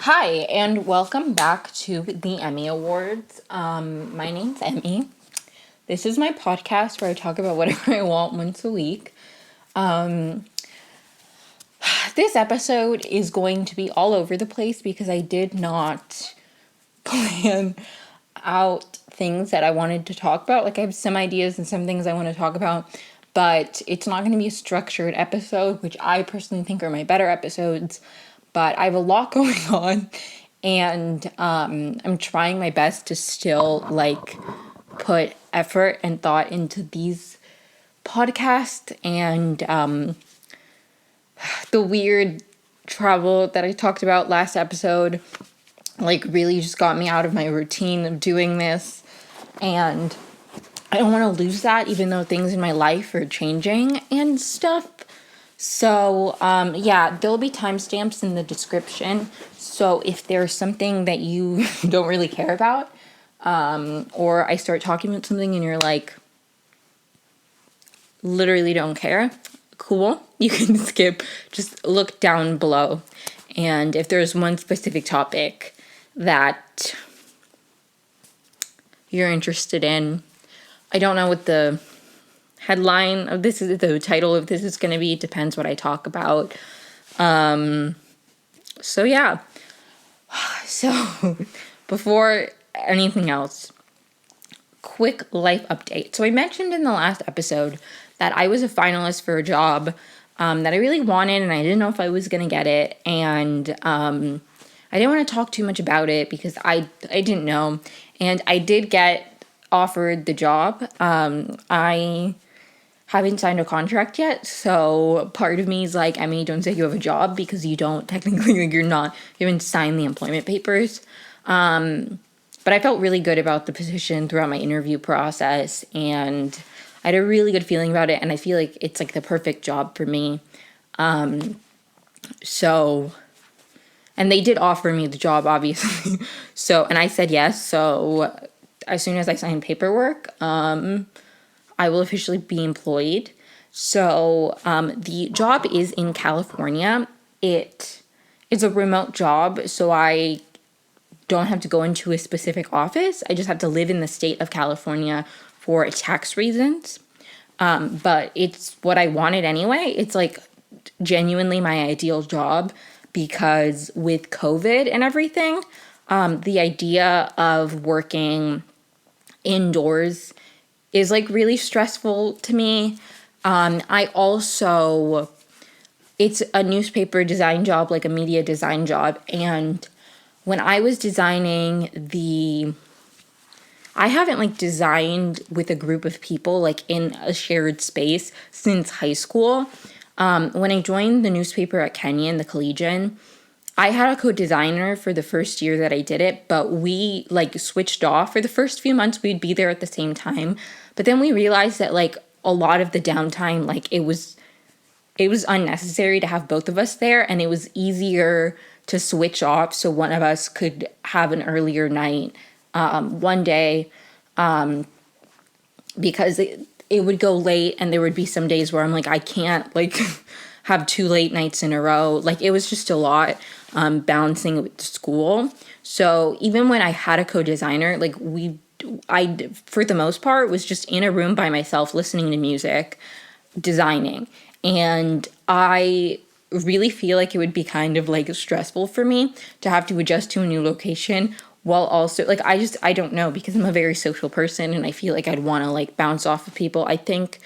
Hi, and welcome back to the Emmy Awards. My name's Emi. This is my podcast where I talk about whatever I want once a week. This episode is going to be all over the place because I did not plan out things that I wanted to talk about. Like, I have some ideas and some things I want to talk about, but it's not going to be a structured episode, which I personally think are my better episodes. But I have a lot going on, and I'm trying my best to still, put effort and thought into these podcasts, and the weird travel that I talked about last episode, really just got me out of my routine of doing this, and I don't want to lose that, even though things in my life are changing and stuff. So, there'll be timestamps in the description. So if there's something that you don't really care about, or I start talking about something and you're like, literally don't care, cool, you can skip. Just look down below. And if there's one specific topic that you're interested in, I don't know what the headline of this is, the title of this is going to be. It depends what I talk about. So before anything else, quick life update. So I mentioned in the last episode that I was a finalist for a job that I really wanted, and I didn't know if I was going to get it. And I didn't want to talk too much about it because I didn't know. And I did get offered the job. I haven't signed a contract yet, so part of me is like, Emi, don't say you have a job because you don't technically, you haven't signed the employment papers. But I felt really good about the position throughout my interview process, and I had a really good feeling about it, and I feel like it's the perfect job for me. And they did offer me the job, obviously. And I said yes. So as soon as I signed paperwork, I will officially be employed. So the job is in California. It is a remote job, so I don't have to go into a specific office. I just have to live in the state of California for tax reasons. But it's what I wanted anyway. It's genuinely my ideal job because with COVID and everything, the idea of working indoors is really stressful to me. It's a newspaper design job, a media design job. And when I was designing I haven't designed with a group of people in a shared space since high school. When I joined the newspaper at Kenyon, the Collegian, I had a co-designer for the first year that I did it, but we switched off. For the first few months, we'd be there at the same time. But then we realized that a lot of the downtime, it was unnecessary to have both of us there, and it was easier to switch off so one of us could have an earlier night one day, because it would go late, and there would be some days where I'm I can't have 2 late nights in a row. It was just a lot, balancing it with school. So even when I had a co-designer, I, for the most part, was just in a room by myself, listening to music, designing. And I really feel it would be kind of stressful for me to have to adjust to a new location while also, I don't know, because I'm a very social person and I feel I'd want to bounce off of people. I think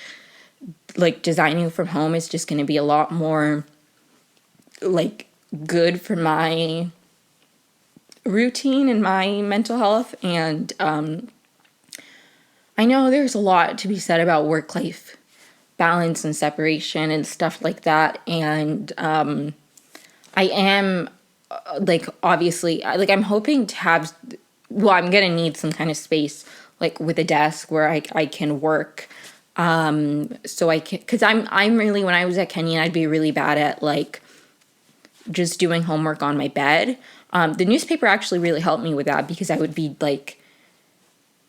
designing from home is just going to be a lot more good for my routine and my mental health. And I know there's a lot to be said about work-life balance and separation and stuff like that. And I am obviously, I'm hoping to have, I'm gonna need some kind of space with a desk where I can work. So I can, because I'm really, when I was at Kenyon, I'd be really bad at just doing homework on my bed. The newspaper actually really helped me with that, because I would be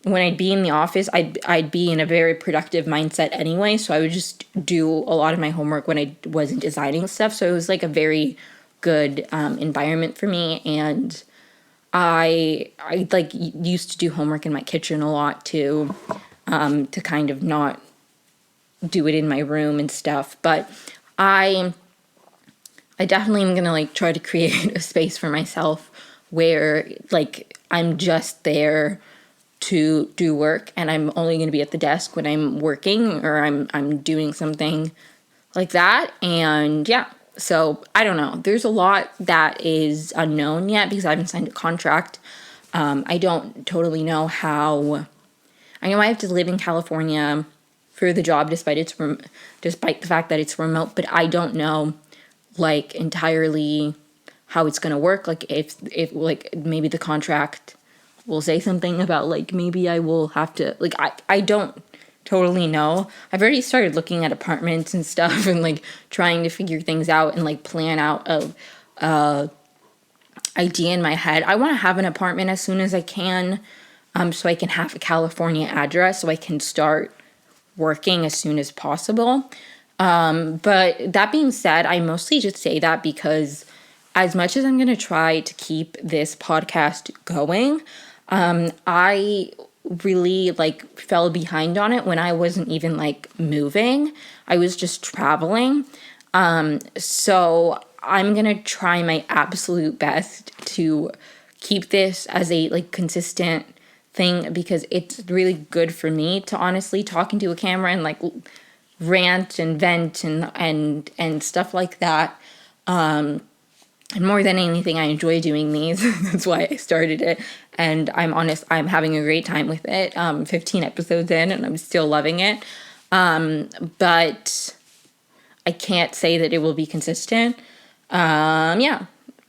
when I'd be in the office, I'd be in a very productive mindset anyway. So I would just do a lot of my homework when I wasn't designing stuff. So it was a very good environment for me. And I like used to do homework in my kitchen a lot too, to kind of not do it in my room and stuff. But I definitely am gonna like try to create a space for myself where like I'm just there to do work, and I'm only gonna be at the desk when I'm working or I'm doing something like that. And yeah, so I don't know. There's a lot that is unknown yet because I haven't signed a contract. I don't totally know how. I know I have to live in California for the job, despite the fact that it's remote. But I don't know, like, entirely how it's gonna work. Like, if like maybe the contract will say something about like maybe I will have to like I don't totally know. I've already started looking at apartments and stuff and like trying to figure things out and like plan out a idea in my head. I want to have an apartment as soon as I can, so I can have a California address so I can start working as soon as possible. But that being said, I mostly just say that because as much as I'm going to try to keep this podcast going, I really like fell behind on it when I wasn't even like moving. I was just traveling. So I'm going to try my absolute best to keep this as a like consistent thing because it's really good for me to honestly talk into a camera and like rant and vent and stuff like that. And more than anything, I enjoy doing these. That's why I started it. And I'm honest, I'm having a great time with it. 15 episodes in, and I'm still loving it. But I can't say that it will be consistent. Yeah,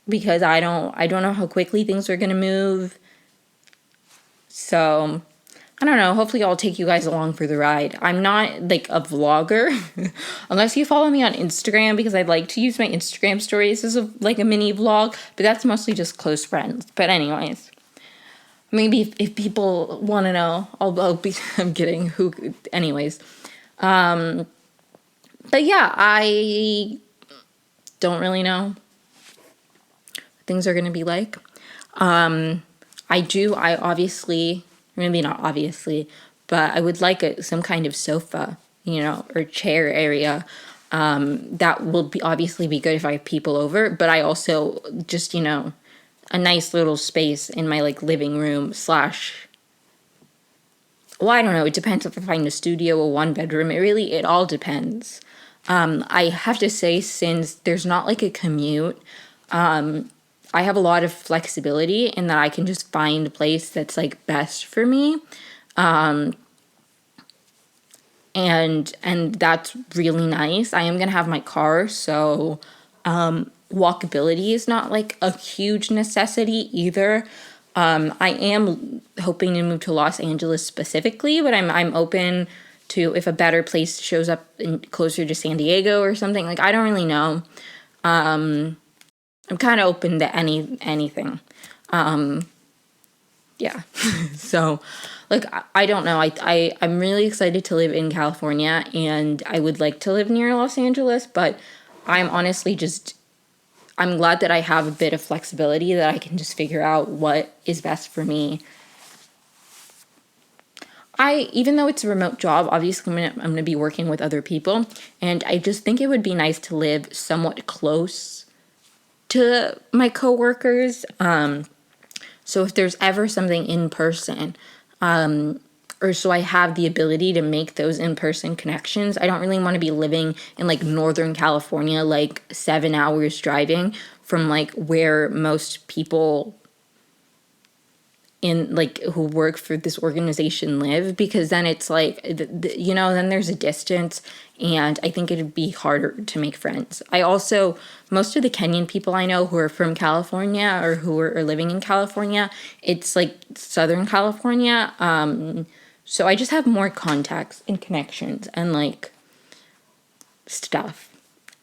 because I don't know how quickly things are going to move. So I don't know. Hopefully I'll take you guys along for the ride. I'm not like a vlogger unless you follow me on Instagram because I like to use my Instagram stories as like a mini vlog, but that's mostly just close friends. But anyways, maybe if people want to know, I'm kidding. Anyways. But yeah, I don't really know what things are going to be like. I obviously, maybe not obviously, but I would like some kind of sofa, or chair area. That will obviously be good if I have people over, but I also just, a nice little space in my like living room / well, I don't know. It depends if I find a studio or one bedroom. It all depends. I have to say, since there's not like a commute, I have a lot of flexibility in that I can just find a place that's like best for me. And that's really nice. I am going to have my car, so walkability is not like a huge necessity either. I am hoping to move to Los Angeles specifically, but I'm open to if a better place shows up closer to San Diego or something. Like, I don't really know. I'm kind of open to anything. Yeah. So, like, I don't know. I'm really excited to live in California, and I would like to live near Los Angeles, but I'm honestly I'm glad that I have a bit of flexibility that I can just figure out what is best for me. Even though it's a remote job, obviously I'm going to be working with other people, and I just think it would be nice to live somewhat close to my coworkers. So if there's ever something in person, or so I have the ability to make those in-person connections. I don't really want to be living in like Northern California, like 7 hours driving from like where most people in like who work for this organization live, because then it's like, then there's a distance, and I think it'd be harder to make friends. Most of the Kenyan people I know who are from California or who are living in California, it's like Southern California. So I just have more contacts and connections and like stuff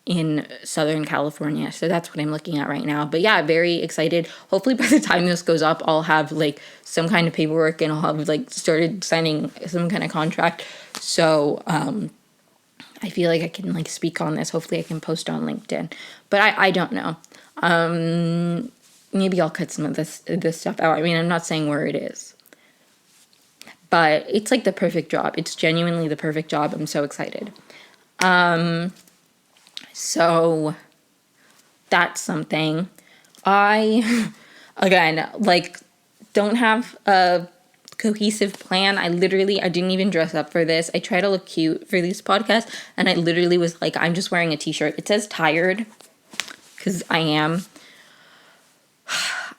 in Southern California. So that's what I'm looking at right now. But yeah, very excited. Hopefully by the time this goes up, I'll have like some kind of paperwork and I'll have like started signing some kind of contract. So I feel like I can like speak on this. Hopefully I can post on LinkedIn. But I don't know. Maybe I'll cut some of this stuff out. I mean, I'm not saying where it is, but it's like the perfect job. It's genuinely the perfect job. I'm so excited. So that's something. I, again, like, don't have a cohesive plan. I didn't even dress up for this. I try to look cute for these podcasts, and I literally was like, I'm just wearing a t-shirt. It says tired, because I am.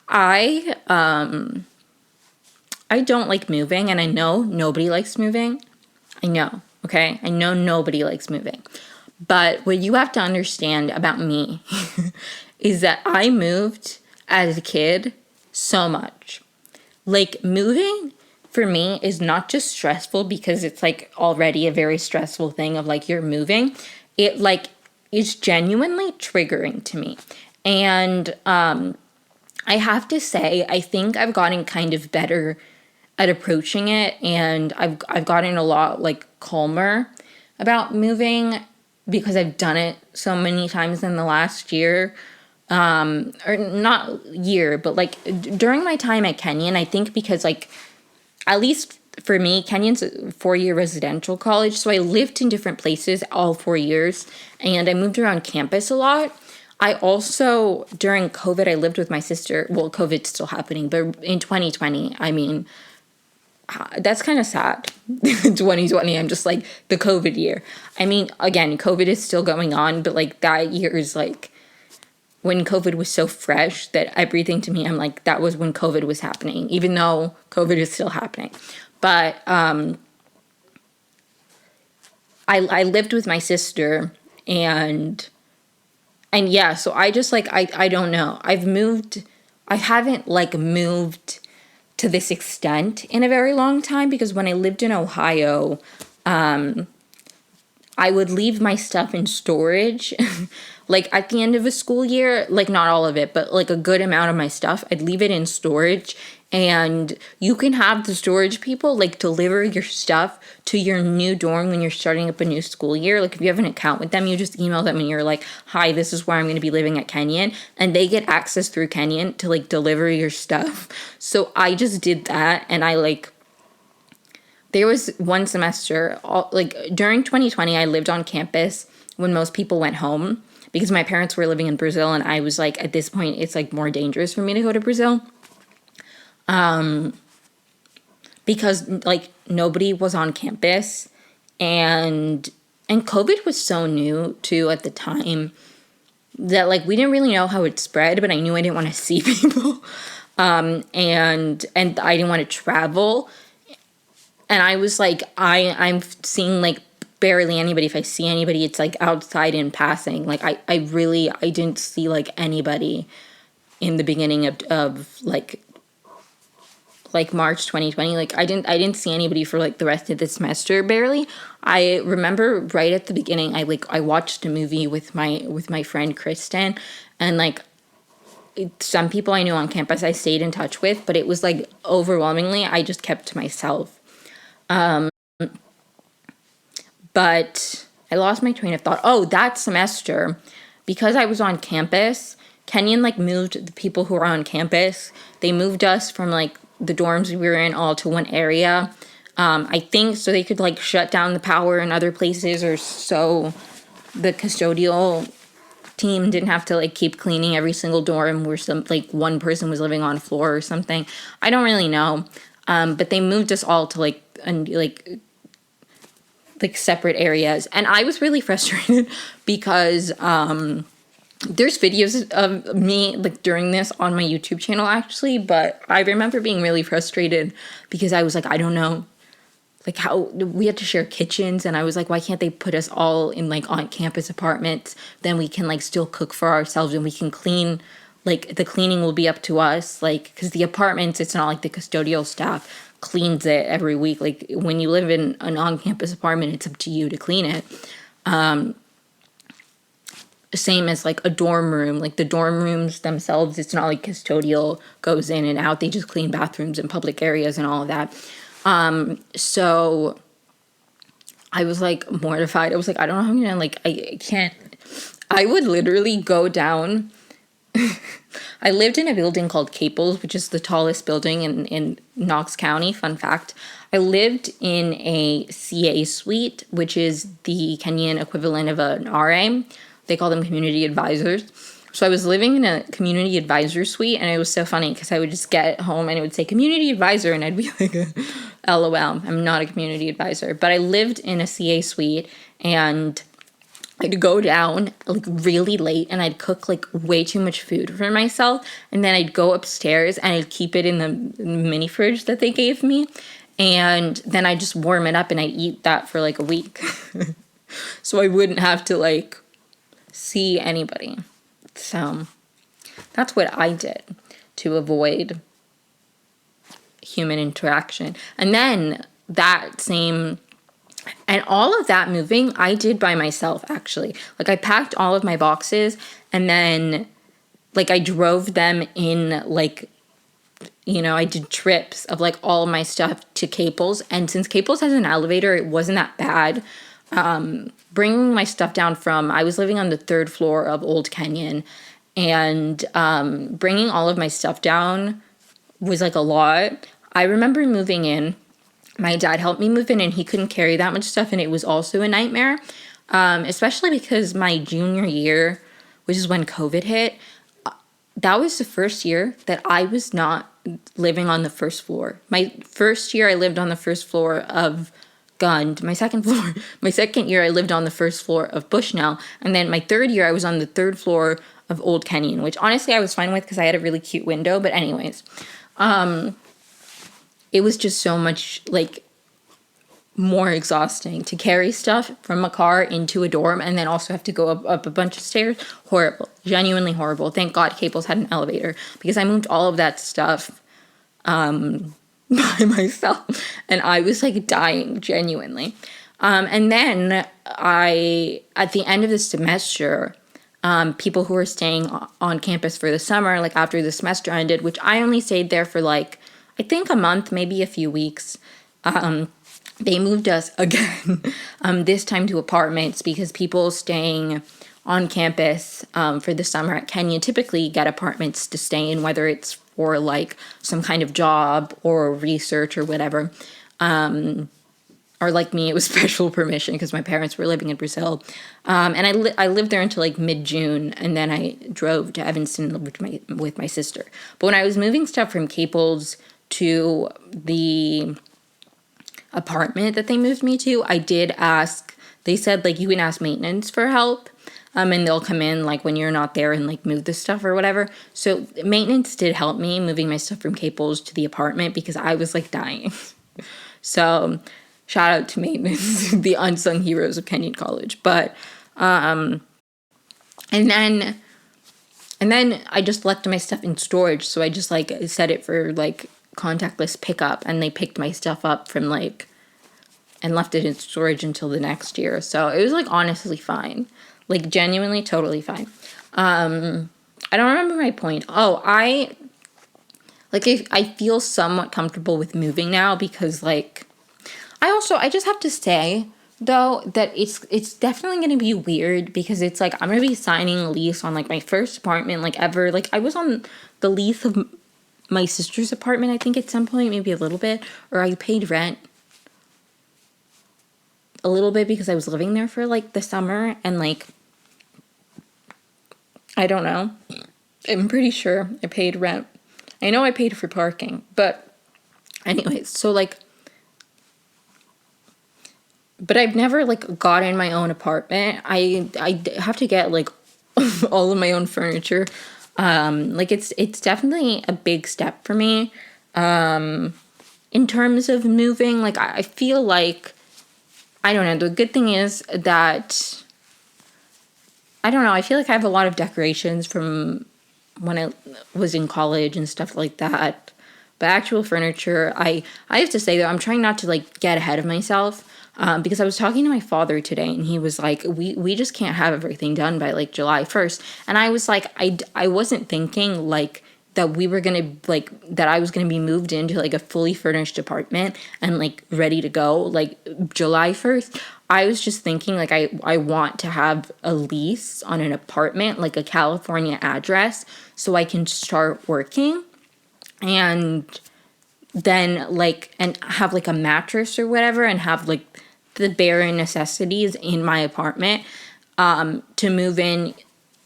I don't like moving, and I know nobody likes moving. I know, okay? I know nobody likes moving. But what you have to understand about me is that I moved as a kid so much. Like, moving for me is not just stressful because it's like already a very stressful thing of like you're moving. It like is genuinely triggering to me. And I have to say, I think I've gotten kind of better at approaching it, and I've gotten a lot like calmer about moving because I've done it so many times in the last year. Or not year, but like during my time at Kenyon, I think because like, at least for me, Kenyon's a 4-year residential college. So I lived in different places all 4 years, and I moved around campus a lot. I also, during COVID, I lived with my sister. Well, COVID's still happening, but in 2020, I mean, that's kind of sad. 2020, I'm just like the COVID year. I mean, again, COVID is still going on, but like that year is like when COVID was so fresh that everything to me, I'm like, that was when COVID was happening, even though COVID is still happening. But I lived with my sister, and yeah, so I just like, I don't know. I haven't like moved to this extent in a very long time, because when I lived in Ohio, I would leave my stuff in storage. Like at the end of a school year, like not all of it, but like a good amount of my stuff, I'd leave it in storage. And you can have the storage people like deliver your stuff to your new dorm when you're starting up a new school year. Like if you have an account with them, you just email them and you're like, hi, this is where I'm going to be living at Kenyon. And they get access through Kenyon to like deliver your stuff. So I just did that, and there was one semester, like during 2020, I lived on campus when most people went home because my parents were living in Brazil, and I was like, at this point, it's like more dangerous for me to go to Brazil. Because like nobody was on campus, and COVID was so new too at the time that like we didn't really know how it spread, but I knew I didn't want to see people. And I didn't want to travel. And I was like, I'm seeing like barely anybody. If I see anybody, it's like outside in passing. Like I didn't see like anybody in the beginning of like March 2020. Like I didn't see anybody for like the rest of the semester, barely. I remember right at the beginning, I watched a movie with my friend Kristen, and like some people I knew on campus I stayed in touch with, but it was like overwhelmingly I just kept to myself. But I lost my train of thought. Oh, that semester, because I was on campus, Kenyon like moved the people who were on campus. They moved us from like the dorms we were in all to one area. I think so they could like shut down the power in other places, or so the custodial team didn't have to like keep cleaning every single dorm where some like one person was living on a floor or something. I don't really know. But they moved us all to like separate areas, and I was really frustrated because there's videos of me like during this on my YouTube channel actually, but I remember being really frustrated because I was like, I don't know like how we had to share kitchens, and I was like, why can't they put us all in like on campus apartments? Then we can like still cook for ourselves, and we can clean. Like the cleaning will be up to us, like because the apartments, it's not like the custodial staff cleans it every week. Like when you live in an on-campus apartment, it's up to you to clean it. Same as like a dorm room, like the dorm rooms themselves, it's not like custodial goes in and out. They just clean bathrooms and public areas and all of that. So I was like mortified. I was like, I don't know how I'm gonna like, I can't. I would literally go down I lived in a building called Caples, which is the tallest building in Knox County. Fun fact. I lived in a CA suite, which is the Kenyan equivalent of an RA. They call them community advisors. So I was living in a community advisor suite, and it was so funny because I would just get home and it would say community advisor, and I'd be like, LOL, I'm not a community advisor. But I lived in a CA suite, and I'd go down like really late and I'd cook like way too much food for myself. And then I'd go upstairs and I'd keep it in the mini fridge that they gave me. And then I'd just warm it up and I'd eat that for like a week. So I wouldn't have to like see anybody. So that's what I did to avoid human interaction. And then and all of that moving, I did by myself, actually. Like, I packed all of my boxes, and then, like, I drove them in, like, I did trips of, like, all of my stuff to Caples. And since Caples has an elevator, it wasn't that bad. Bringing my stuff down I was living on the 3rd floor of Old Kenyon, and bringing all of my stuff down was, like, a lot. I remember moving in. My dad helped me move in, and he couldn't carry that much stuff, and it was also a nightmare, especially because my junior year, which is when COVID hit, that was the first year that I was not living on the first floor. My first year, I lived on the first floor of Gund. My second year, I lived on the first floor of Bushnell, and then my 3rd year, I was on the 3rd floor of Old Kenyon, which honestly I was fine with because I had a really cute window, but anyways, it was just so much, like, more exhausting to carry stuff from a car into a dorm and then also have to go up a bunch of stairs. Horrible. Genuinely horrible. Thank God Caples had an elevator because I moved all of that stuff by myself. And I was, like, dying, genuinely. And then at the end of the semester, people who were staying on campus for the summer, like, after the semester ended, which I only stayed there for, like, I think a month, maybe a few weeks. They moved us again, this time to apartments because people staying on campus for the summer at Kenya typically get apartments to stay in, whether it's for like some kind of job or research or whatever. Or like me, it was special permission because my parents were living in Brazil. And I lived there until like mid-June, and then I drove to Evanston and lived with my sister. But when I was moving stuff from Caples to the apartment that they moved me to, I did ask, they said, like, you can ask maintenance for help, and they'll come in, like, when you're not there and, like, move the stuff or whatever. So maintenance did help me moving my stuff from Caples to the apartment because I was, like, dying. So shout out to maintenance, the unsung heroes of Kenyon College. But, and then I just left my stuff in storage, so I just, like, set it for, like, contactless pickup, and they picked my stuff up from, like, and left it in storage until the next year. So it was, like, honestly fine. Like, genuinely, totally fine. I don't remember my point. Oh, I feel somewhat comfortable with moving now because, like, I just have to say, though, that it's definitely going to be weird because it's, like, I'm going to be signing a lease on, like, my first apartment, like, ever. Like, I was on the lease of my sister's apartment, I think, at some point, maybe a little bit, or I paid rent a little bit because I was living there for, like, the summer, and, like, I don't know. I'm pretty sure I paid rent. I know I paid for parking, but anyways, so, like, but I've never, like, gotten my own apartment. I have to get, like, all of my own furniture. Like, it's definitely a big step for me, in terms of moving. Like, I feel like, I don't know, the good thing is that, I don't know, I feel like I have a lot of decorations from when I was in college and stuff like that, but actual furniture, I have to say, though, I'm trying not to, like, get ahead of myself, because I was talking to my father today, and he was like, we just can't have everything done by, like, July 1st. And I was like, I wasn't thinking, like, that we were going to, like, that I was going to be moved into, like, a fully furnished apartment and, like, ready to go, like, July 1st. I was just thinking, like, I want to have a lease on an apartment, like a California address, so I can start working and then, like, and have, like, a mattress or whatever and have, like, the bare necessities in my apartment to move in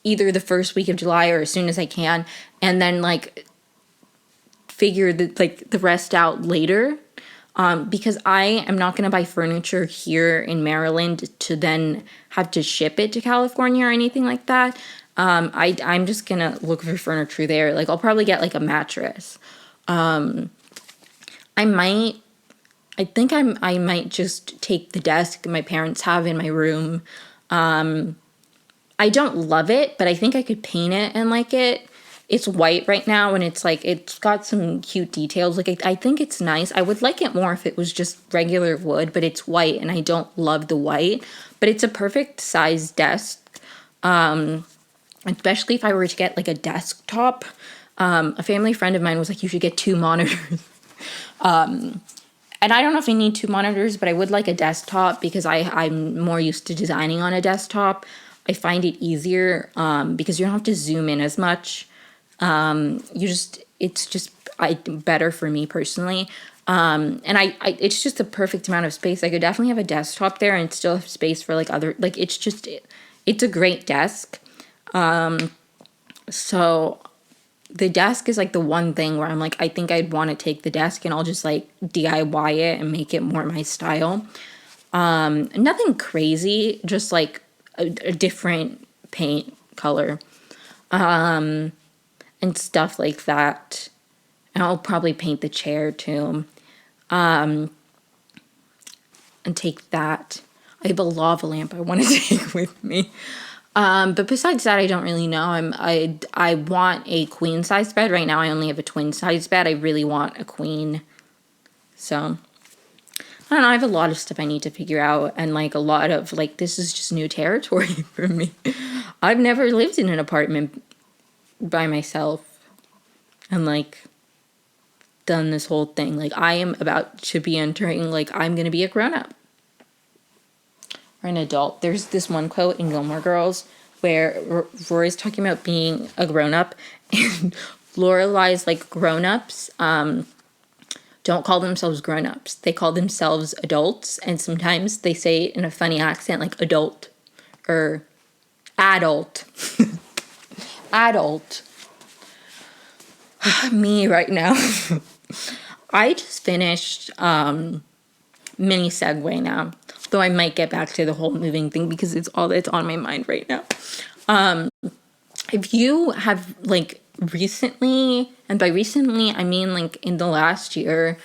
either the first week of July or as soon as I can, and then, like, figure the rest out later. Because I am not going to buy furniture here in Maryland to then have to ship it to California or anything like that. I'm just going to look for furniture there. Like, I'll probably get, like, a mattress. I might just take the desk my parents have in my room. I don't love it, but I think I could paint it and like it. It's white right now, and it's like, it's got some cute details. Like, I think it's nice. I would like it more if it was just regular wood, but it's white, and I don't love the white. But it's a perfect size desk, especially if I were to get, like, a desktop. A family friend of mine was like, you should get 2 monitors. And I don't know if I need 2 monitors, but I would like a desktop because I'm more used to designing on a desktop. I find it easier because you don't have to zoom in as much. It's just better for me personally. And it's just the perfect amount of space. I could definitely have a desktop there and still have space for, like, other, like, it's a great desk. So the desk is, like, the one thing where I'm like, I think I'd want to take the desk and I'll just, like, DIY it and make it more my style. Nothing crazy, just, like, a different paint color. And stuff like that. And I'll probably paint the chair too. And take that. I have a lava lamp I want to take with me. But besides that, I don't really know. I want a queen size bed. Right now I only have a twin size bed. I really want a queen. So I don't know. I have a lot of stuff I need to figure out. And, like, a lot of, like, this is just new territory for me. I've never lived in an apartment by myself and, like, done this whole thing. Like, I am about to be entering, like, I'm gonna be a grown-up or an adult. There's this one quote in Gilmore Girls where Rory's talking about being a grown-up, and Lorelai's like, grown-ups don't call themselves grown-ups, they call themselves adults, and sometimes they say it in a funny accent, like adult or adult. Adult. Me right now. I just finished mini segue now, though I might get back to the whole moving thing because it's all that's on my mind right now. If you have, like, recently, and by recently I mean, like, in the last year,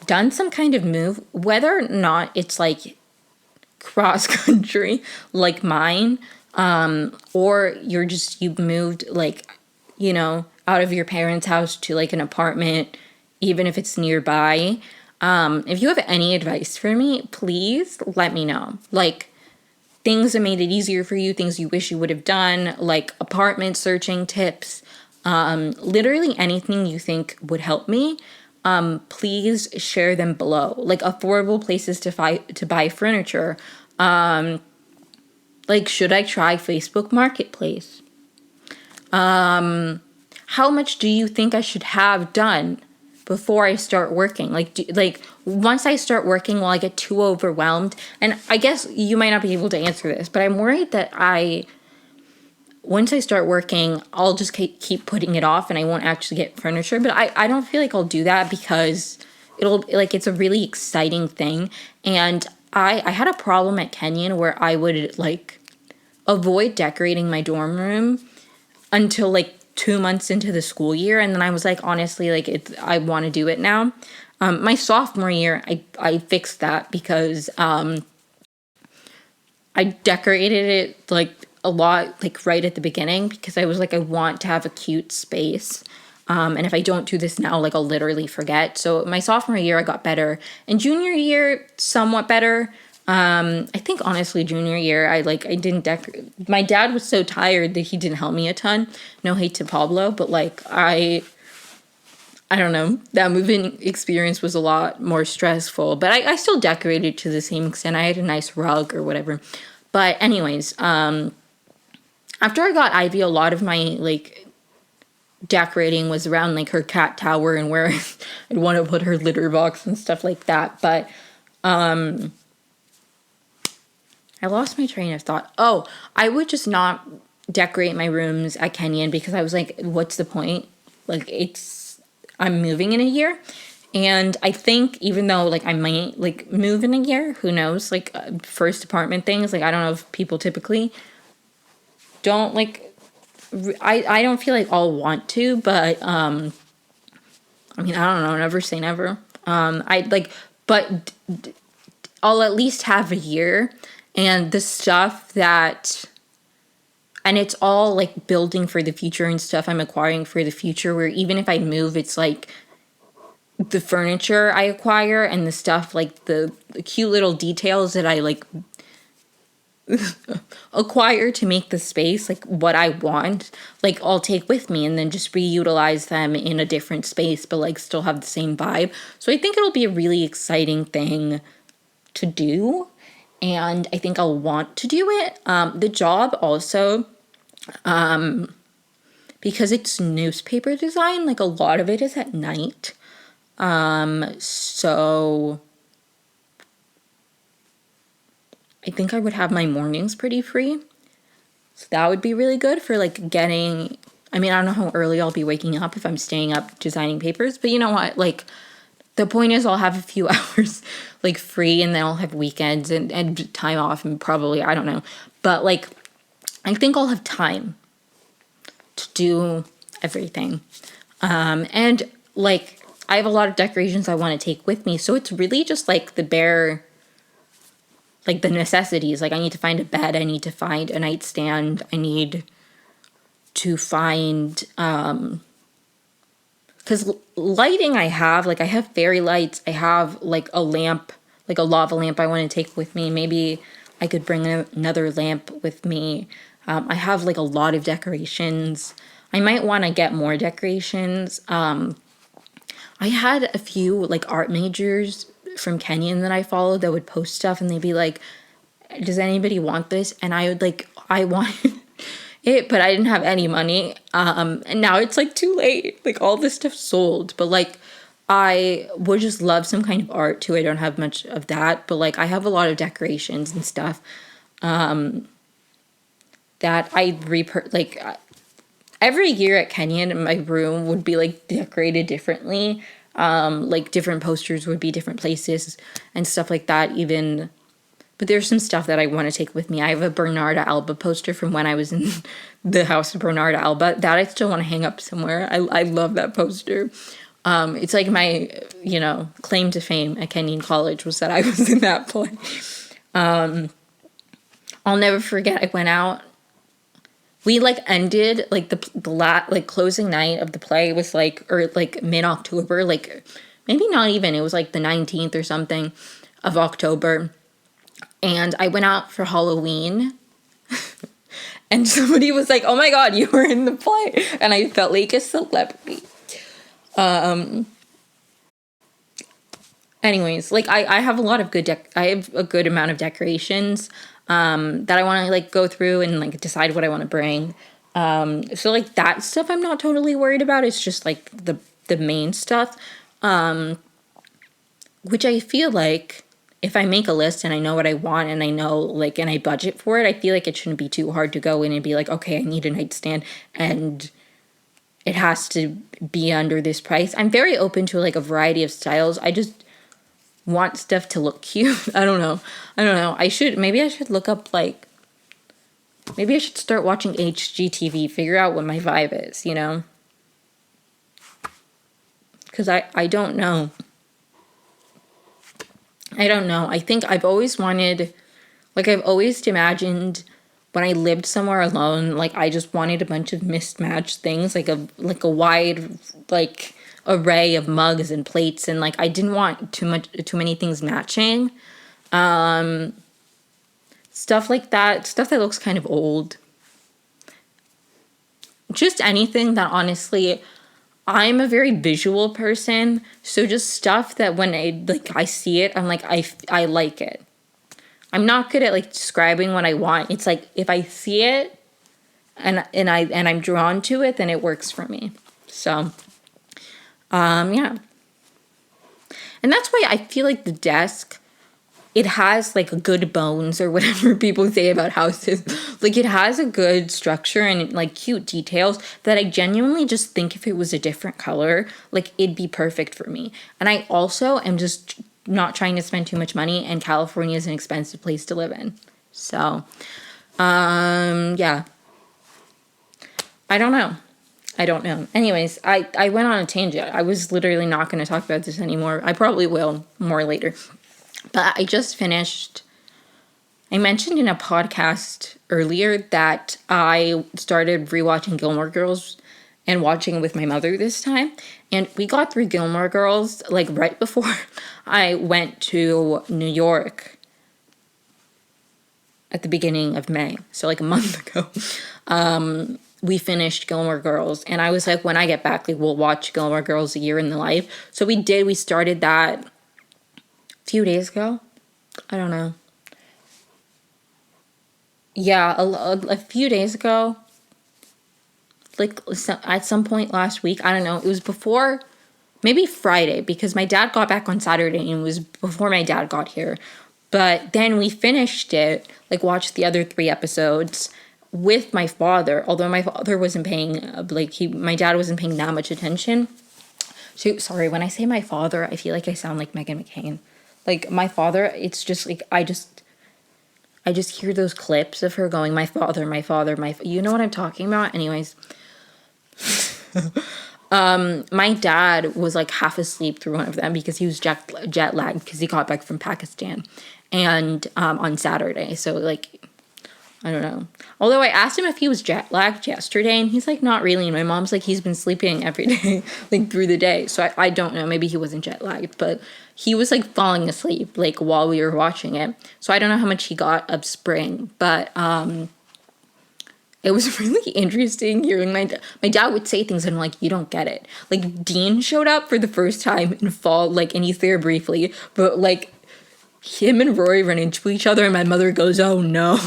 done some kind of move, whether or not it's, like, cross country like mine, or you've moved, like, you know, out of your parents' house to, like, an apartment, even if it's nearby. If you have any advice for me, please let me know. Like, things that made it easier for you, things you wish you would have done, like apartment searching tips, literally anything you think would help me. Please share them below. Like, affordable places to buy furniture. Like, should I try Facebook Marketplace? How much do you think I should have done before I start working? Like, once I start working, will I get too overwhelmed? And I guess you might not be able to answer this, but I'm worried that once I start working, I'll just keep putting it off and I won't actually get furniture. But I don't feel like I'll do that because it's a really exciting thing. And I had a problem at Kenyon where I would, like, avoid decorating my dorm room until, like, 2 months into the school year, and then I was like, honestly, like, I want to do it now. My sophomore year, I fixed that because I decorated it, like, a lot, like, right at the beginning because I was like, I want to have a cute space, and if I don't do this now, like, I'll literally forget. So my sophomore year, I got better, and junior year, somewhat better. I think, honestly, junior year, I didn't decorate. My dad was so tired that he didn't help me a ton. No hate to Pablo, but, like, I I don't know, that moving experience was a lot more stressful, but I still decorated to the same extent. I had a nice rug or whatever. But anyways, after I got Ivy, a lot of my like decorating was around like her cat tower and where I'd want to put her litter box and stuff like that. But I lost my train of thought. Oh, I would just not decorate my rooms at Kenyon because I was like, what's the point? Like, I'm moving in a year. And I think even though like I might like move in a year, who knows, like first apartment things, like I don't know if people typically don't like, I don't feel like I'll want to, but I mean, I don't know, never say never. But I'll at least have a year, and the stuff that, and it's all like building for the future and stuff I'm acquiring for the future, where even if I move, it's like the furniture I acquire and the stuff, like the cute little details that I like acquire to make the space like what I want, like I'll take with me and then just reutilize them in a different space, but like still have the same vibe. So I think it'll be a really exciting thing to do, and I think I'll want to do it. The job also, because it's newspaper design, like a lot of it is at night. So I think I would have my mornings pretty free. So that would be really good for like getting, I mean, I don't know how early I'll be waking up if I'm staying up designing papers, but you know what? Like the point is I'll have a few hours like free, and then I'll have weekends and time off, and probably, I don't know. But like, I think I'll have time to do everything. And like, I have a lot of decorations I want to take with me. So it's really just like the bare, like the necessities. Like I need to find a bed. I need to find a nightstand. I need to find, because lighting I have, like I have fairy lights. I have like a lamp, like a lava lamp I want to take with me. Maybe I could bring another lamp with me. I have like a lot of decorations. I might want to get more decorations. I had a few like art majors from Kenyon that I followed that would post stuff, and they'd be like, does anybody want this? And I would like, I wanted it, but I didn't have any money. And now it's like too late. Like all this stuff sold, but like I would just love some kind of art too. I don't have much of that, but like I have a lot of decorations and stuff that I like every year at Kenyon, my room would be like decorated differently. Like different posters would be different places and stuff like that. Even, but there's some stuff that I want to take with me. I have a Bernarda Alba poster from when I was in the house of Bernarda Alba that I still want to hang up somewhere. I love that poster. It's like my, you know, claim to fame at Kenyon College was that I was in that play. I'll never forget. I went out. We like ended like the closing night of the play was like, or like mid-October, like maybe not even, it was like the 19th or something of October. And I went out for Halloween and somebody was like, oh my God, you were in the play. And I felt like a celebrity. Anyways, like I have a lot of I have a good amount of decorations that I want to like go through and like decide what I want to bring. So like that stuff I'm not totally worried about. It's just like the main stuff, which I feel like if I make a list and I know what I want and I know like, and I budget for it, I feel like it shouldn't be too hard to go in and be like, okay, I need a nightstand and it has to be under this price. I'm very open to like a variety of styles. I just want stuff to look cute. I don't know. Maybe I should look up like, maybe I should start watching HGTV, figure out what my vibe is, you know? Because I don't know. I think I've always wanted, like I've always imagined when I lived somewhere alone, like I just wanted a bunch of mismatched things, like a wide like array of mugs and plates, and like I didn't want too many things matching. Stuff like that, stuff that looks kind of old. Just anything that honestly I'm a very visual person, so just stuff that when I see it, I'm like, I like it. I'm not good at like describing what I want. It's like if I see it and I'm drawn to it, then it works for me. So yeah. And that's why I feel like the desk, it has like good bones or whatever people say about houses. Like it has a good structure and like cute details that I genuinely just think if it was a different color, like it'd be perfect for me. And I also am just not trying to spend too much money, and California is an expensive place to live in. So, yeah. I don't know. Anyways, I went on a tangent. I was literally not going to talk about this anymore. I probably will more later. But I just finished. I mentioned in a podcast earlier that I started rewatching Gilmore Girls and watching it with my mother this time. And we got through Gilmore Girls like right before I went to New York at the beginning of May. So like a month ago. We finished Gilmore Girls, and I was like, when I get back, like, we'll watch Gilmore Girls A Year in the Life. So we started that a few days ago. I don't know. Yeah, a few days ago. Like, at some point last week, I don't know. It was before, maybe Friday, because my dad got back on Saturday, and it was before my dad got here. But then we finished it, like, watched the other 3 episodes with my father, although my father wasn't paying, my dad wasn't paying that much attention. So, sorry, when I say my father, I feel like I sound like Meghan McCain. Like, my father, it's just, like, I just hear those clips of her going, my father, you know what I'm talking about? Anyways, my dad was, like, half asleep through one of them because he was jet lagged because he got back from Pakistan, and, on Saturday, so, like, I don't know. Although I asked him if he was jet lagged yesterday, and he's like, not really. And my mom's like, he's been sleeping every day, like through the day. So I don't know. Maybe he wasn't jet lagged, but he was like falling asleep like while we were watching it. So I don't know how much he got of spring, but it was really interesting hearing my dad would say things and I'm like, you don't get it. Like Dean showed up for the first time in fall, like, and he's there briefly, but like him and Rory run into each other and my mother goes, oh no.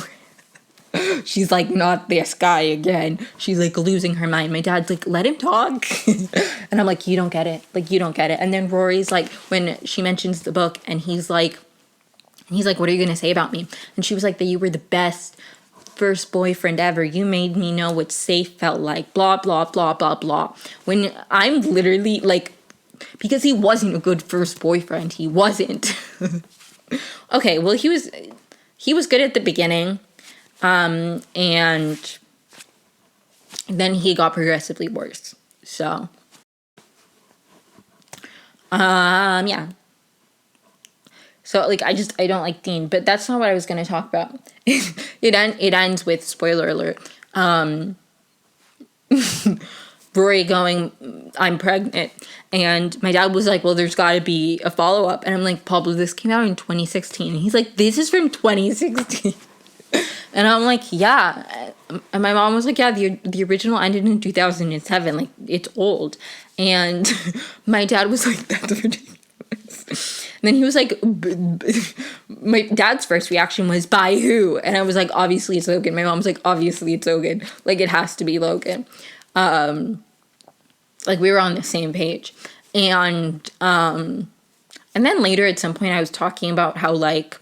She's like, not this guy again. She's like losing her mind. My dad's like, let him talk. And I'm like, you don't get it. Like, you don't get it. And then Rory's like, when she mentions the book and he's like, what are you going to say about me? And she was like, that you were the best first boyfriend ever. You made me know what safe felt like. Blah, blah, blah, blah, blah. When I'm literally like, because he wasn't a good first boyfriend. He wasn't. Okay, well, he was good at the beginning. And then he got progressively worse. So, yeah. So, like, I don't like Dean, but that's not what I was going to talk about. It ends with, spoiler alert, Rory going, I'm pregnant. And my dad was like, well, there's got to be a follow-up. And I'm like, Pablo, this came out in 2016. And he's like, this is from 2016. And I'm like, yeah. And my mom was like, yeah, the original ended in 2007. Like, it's old. And my dad was like, that's ridiculous. And then he was like, my dad's first reaction was, by who? And I was like, obviously it's Logan. My mom was like, obviously it's Logan. Like, it has to be Logan. Like, we were on the same page. And then later at some point I was talking about how, like,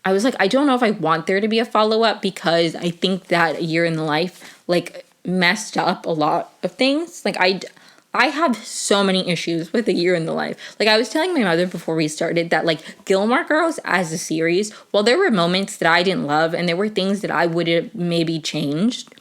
I was like, I don't know if I want there to be a follow-up because I think that A Year in the Life, like, messed up a lot of things. Like, I have so many issues with A Year in the Life. Like, I was telling my mother before we started that, like, Gilmore Girls as a series, while there were moments that I didn't love and there were things that I would have maybe changed,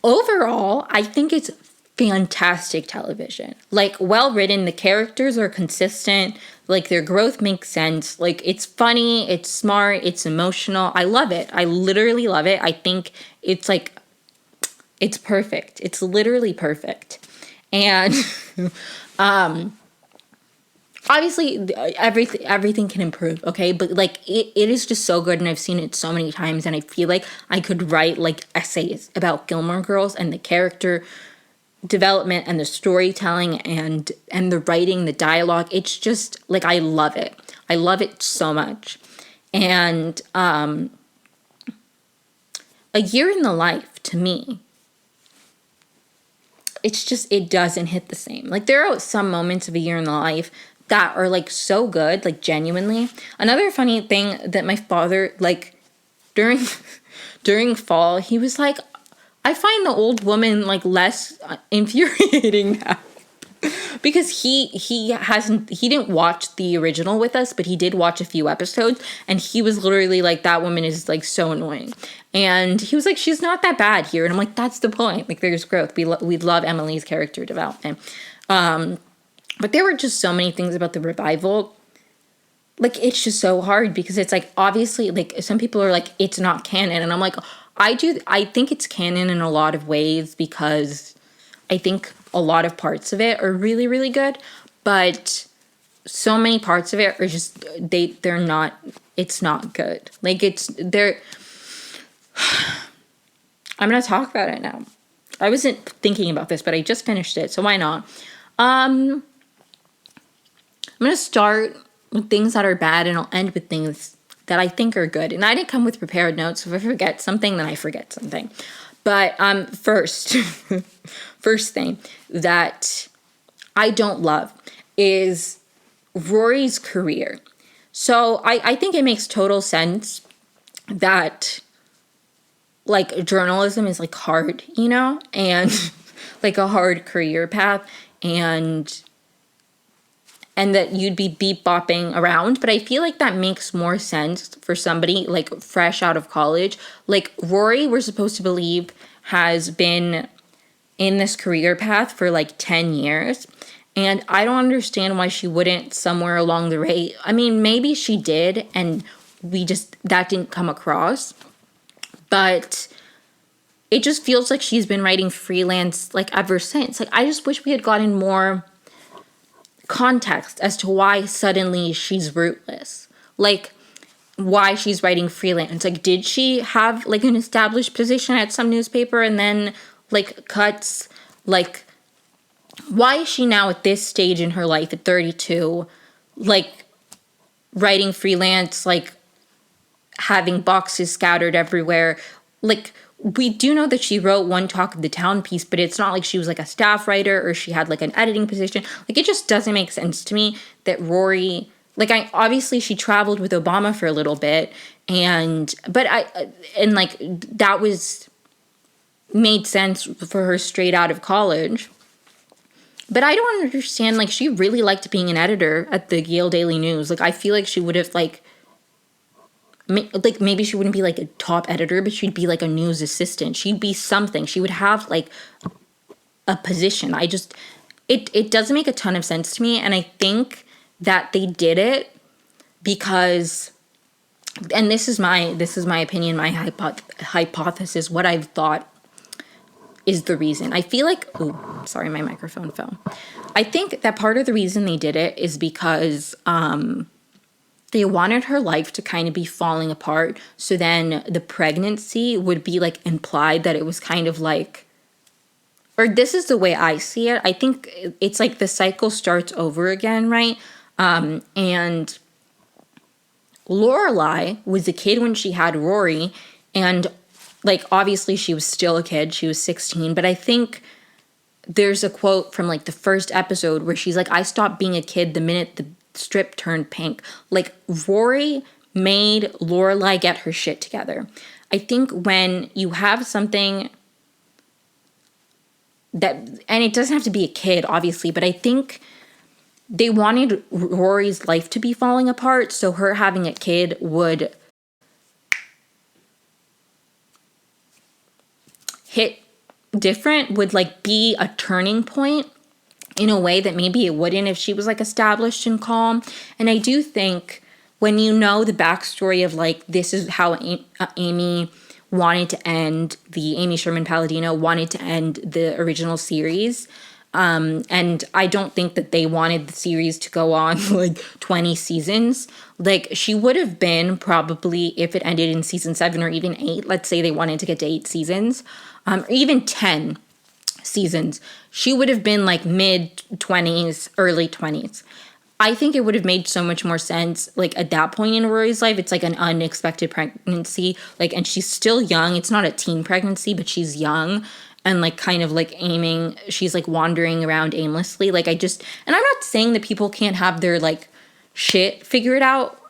overall, I think it's fantastic television. Like, well written, the characters are consistent, like, their growth makes sense, like, it's funny, it's smart, it's emotional. I love it. I literally love it. I think it's, like, it's perfect. It's literally perfect. And obviously everything can improve, okay? But, like, it is just so good, and I've seen it so many times, and I feel like I could write, like, essays about Gilmore Girls and the character development and the storytelling and the writing, the dialogue, it's just like, I love it. I love it so much. And A Year in the Life, to me, it's just, it doesn't hit the same. Like, there are some moments of A Year in the Life that are like so good, like genuinely. Another funny thing that my father, like, during during fall, he was like, I find the old woman like less infuriating now. Because he didn't watch the original with us, but he did watch a few episodes, and he was literally like, that woman is like so annoying. And he was like, she's not that bad here. And I'm like, that's the point. Like, there's growth. We love Emily's character development. But there were just so many things about the revival. Like, it's just so hard because it's like, obviously, like, some people are like, it's not canon. And I'm like, I think it's canon in a lot of ways because I think a lot of parts of it are really, really good. But so many parts of it are just, they're not, it's not good. Like, I'm going to talk about it now. I wasn't thinking about this, but I just finished it, so why not? I'm going to start with things that are bad, and I'll end with things that I think are good. And I didn't come with prepared notes, so if I forget something, then I forget something. But first, first thing that I don't love is Rory's career. So I think it makes total sense that, like, journalism is like hard, you know, and like a hard career path, and that you'd be beep bopping around. But I feel like that makes more sense for somebody like fresh out of college. Like, Rory, we're supposed to believe, has been in this career path for like 10 years. And I don't understand why she wouldn't somewhere along the way. I mean, maybe she did, and that didn't come across. But it just feels like she's been writing freelance like ever since. Like, I just wish we had gotten more context as to why suddenly she's rootless. Like, why she's writing freelance. Like, did she have like an established position at some newspaper and then like cuts? Like, why is she now at this stage in her life at 32 like writing freelance, like having boxes scattered everywhere? Like, we do know that she wrote one Talk of the Town piece, but it's not like she was like a staff writer or she had like an editing position. Like, it just doesn't make sense to me that Rory, like, obviously she traveled with Obama for a little bit, and like that was made sense for her straight out of college. But I don't understand, like, she really liked being an editor at the Yale Daily News. Like, I feel like she would have like maybe she wouldn't be like a top editor, but she'd be like a news assistant. She'd be something. She would have like a position. It doesn't make a ton of sense to me. And I think that they did it because, and this is my opinion, my hypothesis, what I've thought is the reason. I feel like, sorry, my microphone fell. I think that part of the reason they did it is because, they wanted her life to kind of be falling apart. So then the pregnancy would be like implied that it was kind of like, or this is the way I see it. I think it's like the cycle starts over again, right? And Lorelai was a kid when she had Rory, and like obviously she was still a kid. She was 16, but I think there's a quote from like the first episode where she's like, I stopped being a kid the minute the strip turned pink. Like, Rory made Lorelai get her shit together. I think when you have something that, and it doesn't have to be a kid, obviously, but I think they wanted Rory's life to be falling apart, so her having a kid would hit different, would like be a turning point in a way that maybe it wouldn't if she was like established and calm. And I do think when you know the backstory of like, this is how Amy wanted to end, the Amy Sherman Palladino wanted to end the original series. And I don't think that they wanted the series to go on like 20 seasons. Like, she would have been probably, if it ended in season 7 or even 8, let's say they wanted to get to 8 seasons, or even 10. seasons, she would have been like mid-20s, early 20s. I think it would have made so much more sense, like, at that point in Rory's life. It's like an unexpected pregnancy, like, and she's still young. It's not a teen pregnancy, but she's young and, like, kind of, like, she's, like, wandering around aimlessly. Like, and I'm not saying that people can't have their, like, shit figured out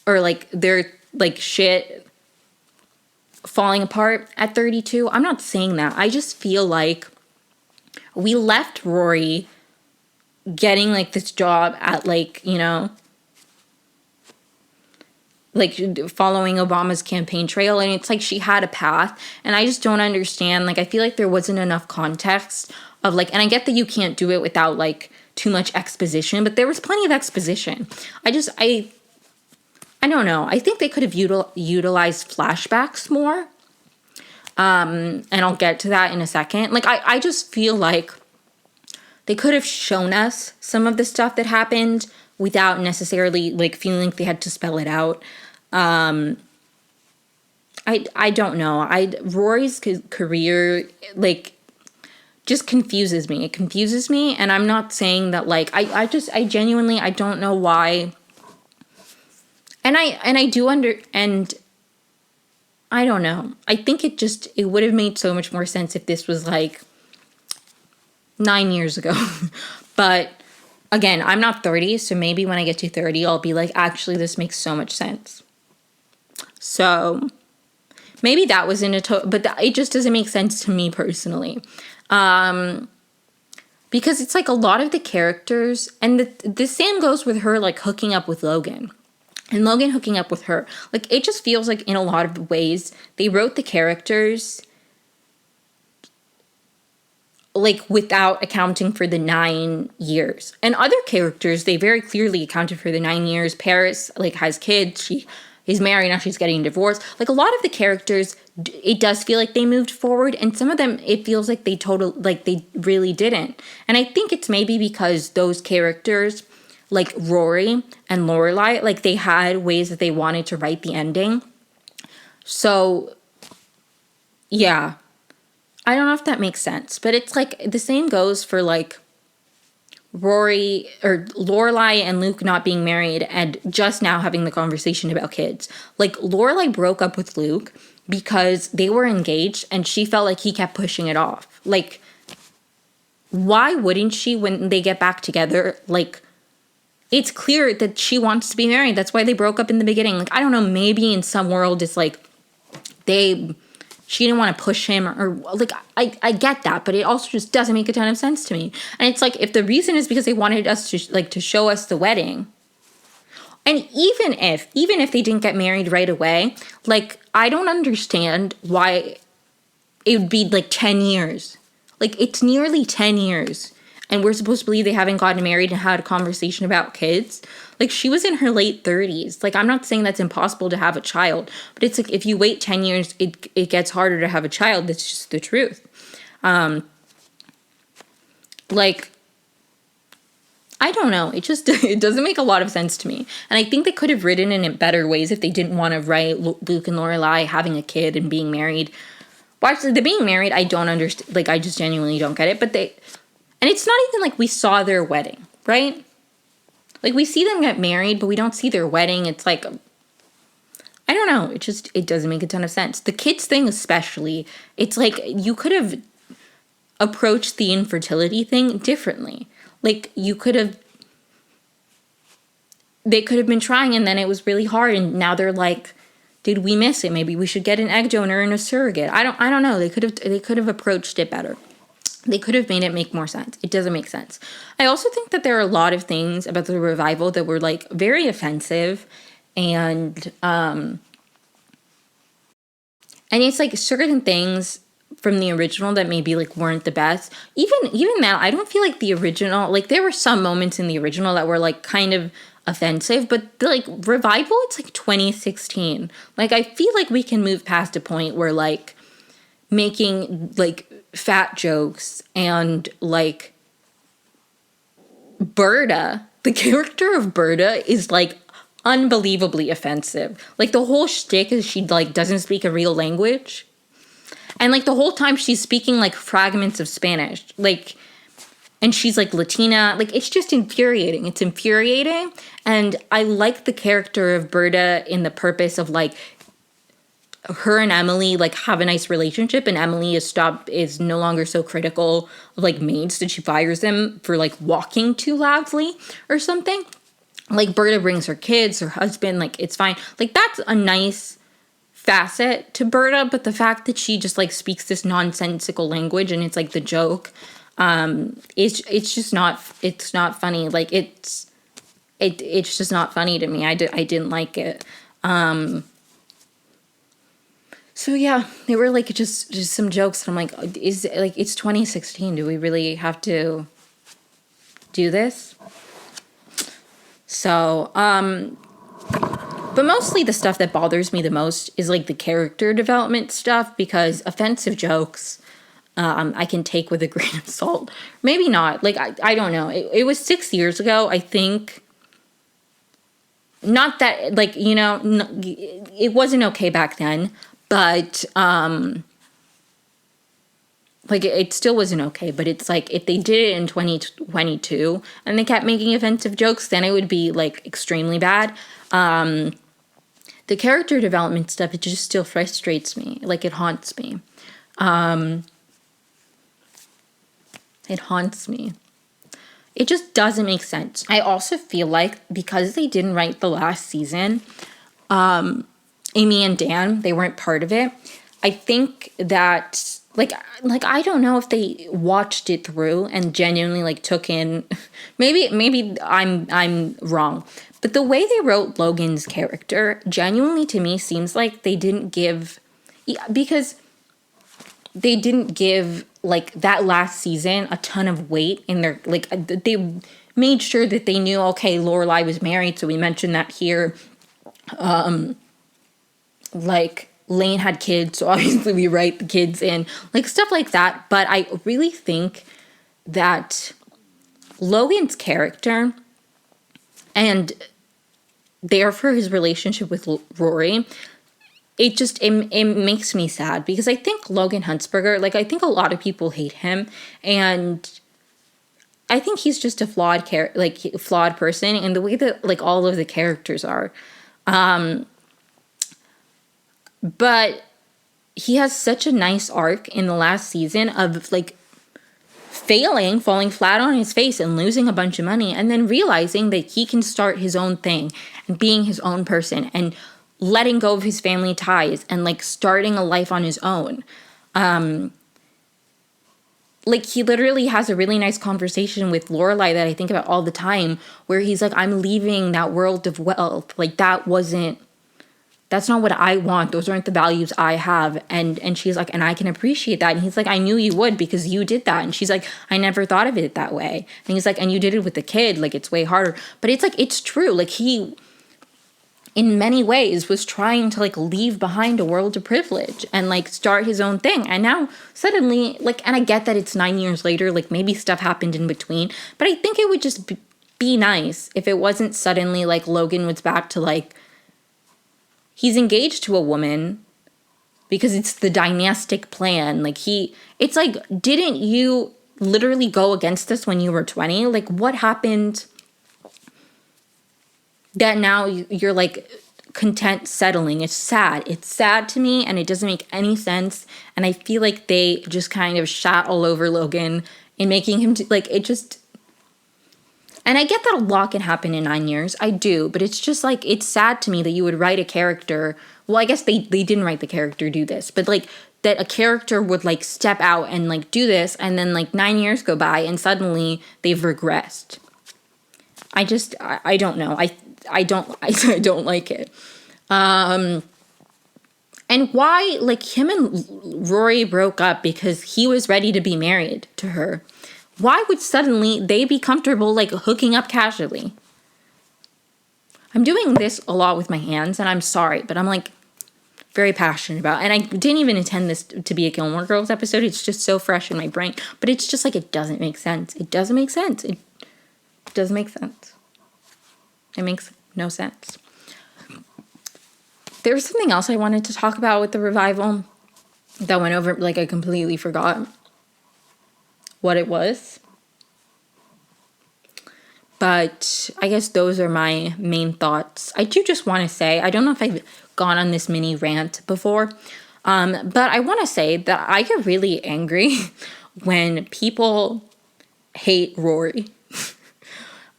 or, like, their, like, shit falling apart at 32. I'm not saying that. I just feel like we left Rory getting, like, this job at, like, you know, like, following Obama's campaign trail, and it's like she had a path, and I just don't understand. Like, I feel like there wasn't enough context of, like, and I get that you can't do it without, like, too much exposition, but there was plenty of exposition. I don't know. I think they could have utilized flashbacks more, and I'll get to that in a second. Like, I just feel like they could have shown us some of the stuff that happened without necessarily, like, feeling like they had to spell it out. I don't know. Rory's career, like, just confuses me. It confuses me, and I'm not saying that, like, I genuinely, I don't know why. And I do and I don't know. I think it would have made so much more sense if this was, like, 9 years ago. But again, I'm not 30, so maybe when I get to 30, I'll be like, actually, this makes so much sense. So maybe that was but it just doesn't make sense to me personally. Because it's like a lot of the characters, and the same goes with her, like, hooking up with Logan. And Logan hooking up with her. Like, it just feels like in a lot of ways, they wrote the characters, like, without accounting for the 9 years. And other characters, they very clearly accounted for the 9 years. Paris, like, has kids. She's married, now she's getting divorced. Like, a lot of the characters, it does feel like they moved forward. And some of them, it feels like they really didn't. And I think it's maybe because those characters, like Rory and Lorelai, like, they had ways that they wanted to write the ending. So, yeah. I don't know if that makes sense, but it's like the same goes for, like, Rory or Lorelai and Luke not being married and just now having the conversation about kids. Like, Lorelai broke up with Luke because they were engaged and she felt like he kept pushing it off. Like, why wouldn't she when they get back together? Like, it's clear that she wants to be married. That's why they broke up in the beginning. Like, I don't know, maybe in some world it's like she didn't want to push him or like, I get that, but it also just doesn't make a ton of sense to me. And it's like, if the reason is because they wanted us to, like, to show us the wedding, and even if they didn't get married right away, like, I don't understand why it would be, like, 10 years. Like, it's nearly 10 years. And we're supposed to believe they haven't gotten married and had a conversation about kids. Like, she was in her late 30s. Like, I'm not saying that's impossible to have a child. But it's like, if you wait 10 years, it gets harder to have a child. That's just the truth. Like, I don't know. It doesn't make a lot of sense to me. And I think they could have written in better ways if they didn't want to write Luke and Lorelai having a kid and being married. Well, actually, the being married, I don't understand. Like, I just genuinely don't get it. But and it's not even like we saw their wedding, right? Like, we see them get married, but we don't see their wedding. It's like, I don't know. It doesn't make a ton of sense. The kids thing especially, it's like you could have approached the infertility thing differently. Like, they could have been trying and then it was really hard and now they're like, did we miss it? Maybe we should get an egg donor and a surrogate. I don't know. They could have approached it better. They could have made it make more sense. It doesn't make sense. I also think that there are a lot of things about the revival that were, like, very offensive and it's like certain things from the original that maybe, like, weren't the best. Even now, I don't feel like the original, like, there were some moments in the original that were, like, kind of offensive, but the, like, revival, it's like 2016. Like, I feel like we can move past a point where, like, making, like, fat jokes and, like, Berta, the character of Berta is, like, unbelievably offensive. Like, the whole shtick is she, like, doesn't speak a real language. And like the whole time she's speaking like fragments of Spanish, like, and she's like Latina. Like, it's just infuriating. It's infuriating. And I like the character of Berta in the purpose of like her and Emily like have a nice relationship, and Emily is no longer so critical of like maids that she fires them for like walking too loudly or something. Like, Berta brings her kids, her husband, like, it's fine. Like, that's a nice facet to Berta, but the fact that she just like speaks this nonsensical language and it's like the joke, it's just not, it's not funny. Like, it's just not funny to me. I didn't like it. So yeah, they were like just some jokes. And I'm like, is it, like, it's 2016. Do we really have to do this? So, but mostly the stuff that bothers me the most is like the character development stuff, because offensive jokes, I can take with a grain of salt. Maybe not. Like, I don't know. It was 6 years ago, I think. Not that, like, you know, it wasn't okay back then. But, like, it still wasn't okay. But it's like, if they did it in 2022 and they kept making offensive jokes, then it would be, like, extremely bad. The character development stuff, it just still frustrates me. Like, it haunts me. It haunts me. It just doesn't make sense. I also feel like because they didn't write the last season, Amy and Dan, they weren't part of it. I think that, like I don't know if they watched it through and genuinely like took in. Maybe I'm wrong, but the way they wrote Logan's character genuinely to me seems like they didn't give, because they didn't give like that last season a ton of weight in their, like, they made sure that they knew, okay, Lorelai was married, so we mentioned that here. Like, Lane had kids, so obviously we write the kids in, like, stuff like that. But I really think that Logan's character, and therefore his relationship with Rory, it makes me sad, because I think Logan Huntsberger, like, I think a lot of people hate him, and I think he's just a flawed person in the way that, like, all of the characters are. But he has such a nice arc in the last season of, like, falling flat on his face and losing a bunch of money, and then realizing that he can start his own thing and being his own person and letting go of his family ties and, like, starting a life on his own. Like, he literally has a really nice conversation with Lorelai that I think about all the time, where he's like, I'm leaving that world of wealth. Like, that's not what I want. Those aren't the values I have. And she's like, and I can appreciate that. And he's like, I knew you would, because you did that. And she's like, I never thought of it that way. And he's like, and you did it with the kid. Like, it's way harder. But it's like, it's true. Like, he, in many ways, was trying to, like, leave behind a world of privilege and, like, start his own thing. And now suddenly, like, and I get that it's 9 years later, like, maybe stuff happened in between, but I think it would just be nice if it wasn't suddenly like Logan was back to, like, he's engaged to a woman because it's the dynastic plan. Like, it's like, didn't you literally go against us when you were 20? Like, what happened that now you're, like, content settling? It's sad. It's sad to me, and it doesn't make any sense. And I feel like they just kind of shot all over Logan in making him, like, it just... And I get that a lot can happen in 9 years. I do. But it's just, like, it's sad to me that you would write a character... Well, I guess they didn't write the character do this. But, like, that a character would, like, step out and, like, do this. And then, like, 9 years go by and suddenly they've regressed. I don't know. I don't like it. And why, like, him and Rory broke up because he was ready to be married to her. Why would suddenly they be comfortable, like, hooking up casually? I'm doing this a lot with my hands, and I'm sorry, but I'm, like, very passionate about it. And I didn't even intend this to be a Gilmore Girls episode. It's just so fresh in my brain. But it's just, like, it doesn't make sense. It doesn't make sense. It doesn't make sense. It makes no sense. There was something else I wanted to talk about with the revival. that went over, like, I completely forgot what it was. But I guess those are my main thoughts. I do just want to say, I don't know if I've gone on this mini rant before, but I want to say that I get really angry when people hate Rory.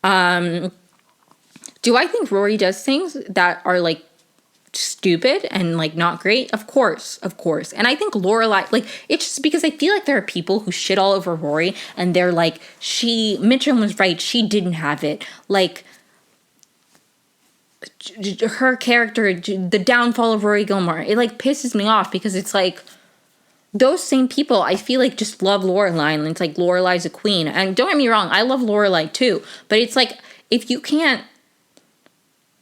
Do I think Rory does things that are, like, stupid and, like, not great? Of course. And I think Lorelai, like, it's just because I feel like there are people who shit all over Rory and they're like, Mitchum was right, she didn't have it. Like, her character, the downfall of Rory Gilmore, it, like, pisses me off because it's like, those same people, I feel like, just love Lorelai, and it's like, Lorelai's a queen. And don't get me wrong, I love Lorelai too, but it's like, if you can't,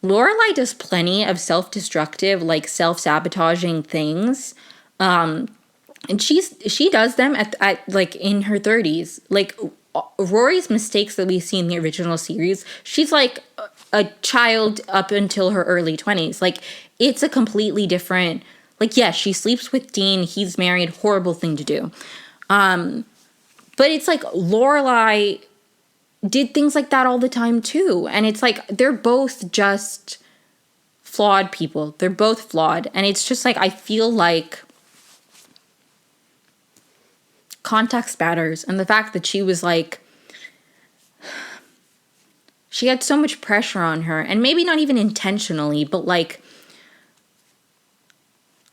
Lorelai does plenty of self-destructive, like, self-sabotaging things. And she does them at like, in her 30s. Like, Rory's mistakes that we see in the original series, she's like a child up until her early 20s. Like, it's a completely different, like, yes, she sleeps with Dean, he's married, horrible thing to do. But it's like Lorelai did things like that all the time too. And it's like, they're both just flawed people. They're both flawed. And it's just like, I feel like context matters. And the fact that she was like, she had so much pressure on her, and maybe not even intentionally, but like,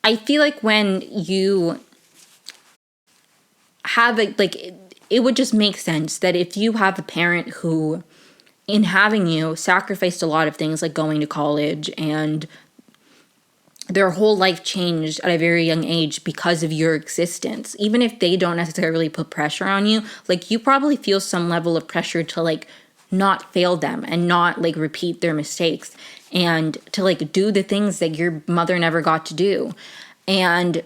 I feel like when you have it, like, it would just make sense that if you have a parent who, in having you, sacrificed a lot of things like going to college and their whole life changed at a very young age because of your existence, even if they don't necessarily put pressure on you, like, you probably feel some level of pressure to, like, not fail them and not, like, repeat their mistakes and to, like, do the things that your mother never got to do. And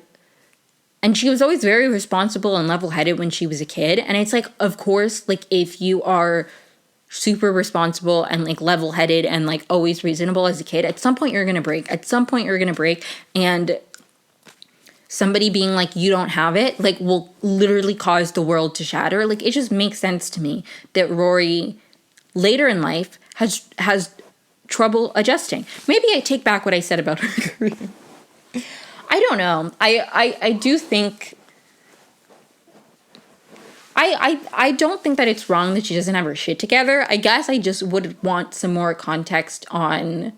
she was always very responsible and level-headed when she was a kid. And it's like, of course, like, if you are super responsible and, like, level-headed and, like, always reasonable as a kid, at some point you're going to break. And somebody being like, you don't have it, like, will literally cause the world to shatter. Like, it just makes sense to me that Rory, later in life, has trouble adjusting. Maybe I take back what I said about her career. I don't know. I do think, I don't think that it's wrong that she doesn't have her shit together. I guess I just would want some more context on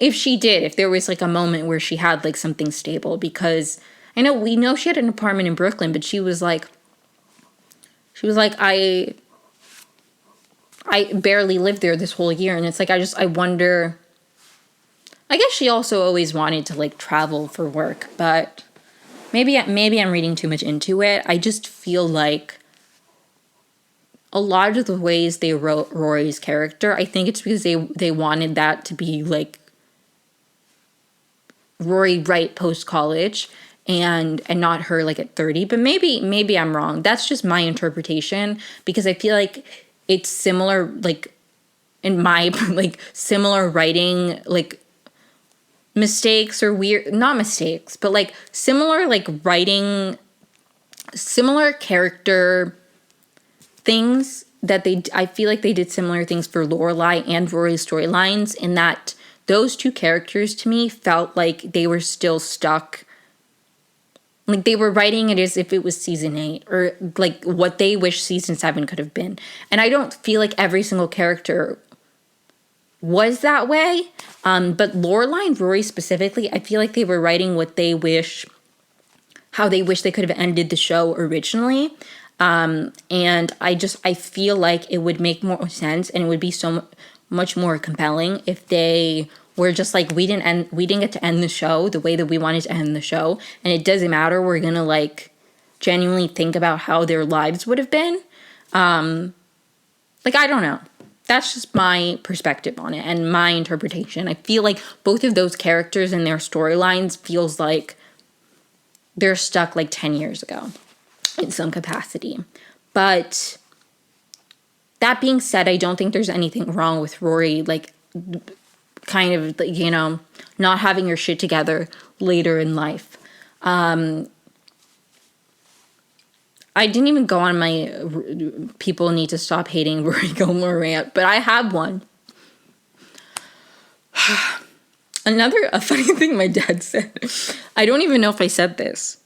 if she did, if there was, like, a moment where she had, like, something stable, because we know she had an apartment in Brooklyn, but she was like, I barely lived there this whole year. And it's like, I wonder, I guess she also always wanted to, like, travel for work, but maybe I'm reading too much into it. I just feel like a lot of the ways they wrote Rory's character, I think it's because they wanted that to be, like, Rory right post-college and not her, like, at 30. But maybe I'm wrong. That's just my interpretation, because I feel like it's similar, like, in my, like, similar writing, like, mistakes or weird, not mistakes, but, like, similar, like, writing, similar character things that I feel like they did similar things for Lorelai and Rory's storylines, in that those two characters to me felt like they were still stuck. Like, they were writing it as if it was season 8 or, like, what they wish season 7 could have been. And I don't feel like every single character was that way. But Lorelai and Rory specifically, I feel like they were writing how they wish they could have ended the show originally. And I feel like it would make more sense and it would be so much more compelling if they were just like, we didn't get to end the show the way that we wanted to end the show. And it doesn't matter. We're going to, like, genuinely think about how their lives would have been. Like, I don't know. That's just my perspective on it and my interpretation. I feel like both of those characters and their storylines feels like they're stuck, like, 10 years ago in some capacity. But that being said, I don't think there's anything wrong with Rory, like, kind of, not having her shit together later in life. I didn't even go on my people need to stop hating Rory Gilmore rant, but I have one. A funny thing my dad said. I don't even know if I said this,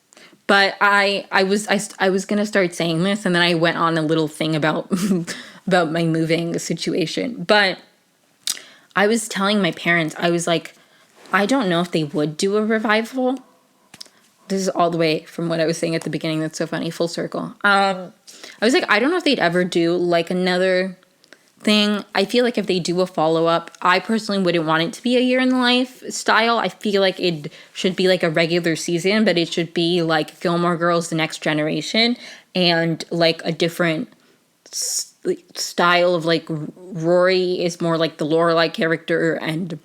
but I was gonna start saying this, and then I went on a little thing about about my moving situation. But I was telling my parents, I was like, I don't know if they would do a revival. This is all the way from what I was saying at the beginning. That's so funny. Full circle. I was like, I don't know if they'd ever do like another thing. I feel like if they do a follow-up, I personally wouldn't want it to be a year in the life style. I feel like it should be like a regular season, but it should be like Gilmore Girls, The Next Generation, and like a different style of like Rory is more like the Lorelai character and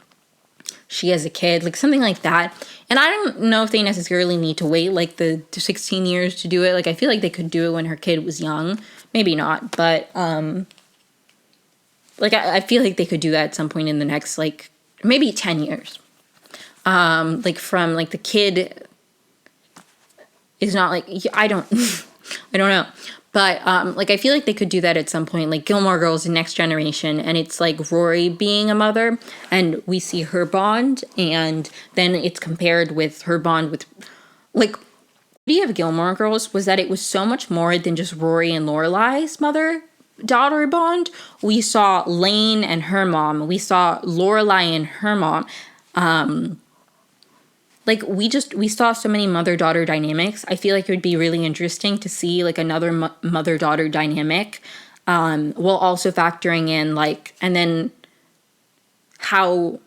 she has a kid, like something like that. And I don't know if they necessarily need to wait like the 16 years to do it. Like I feel like they could do it when her kid was young. Maybe not, but like I feel like they could do that at some point in the next like maybe 10 years. Like from like the kid is not like I don't I don't know. But, like, I feel like they could do that at some point, like Gilmore Girls, The Next Generation, and it's, like, Rory being a mother, and we see her bond, and then it's compared with her bond with, like, the beauty of Gilmore Girls was that it was so much more than just Rory and Lorelai's mother-daughter bond. We saw Lane and her mom. We saw Lorelai and her mom. Like, we saw so many mother-daughter dynamics. I feel like it would be really interesting to see, like, another mother-daughter dynamic, while also factoring in, like, and then how,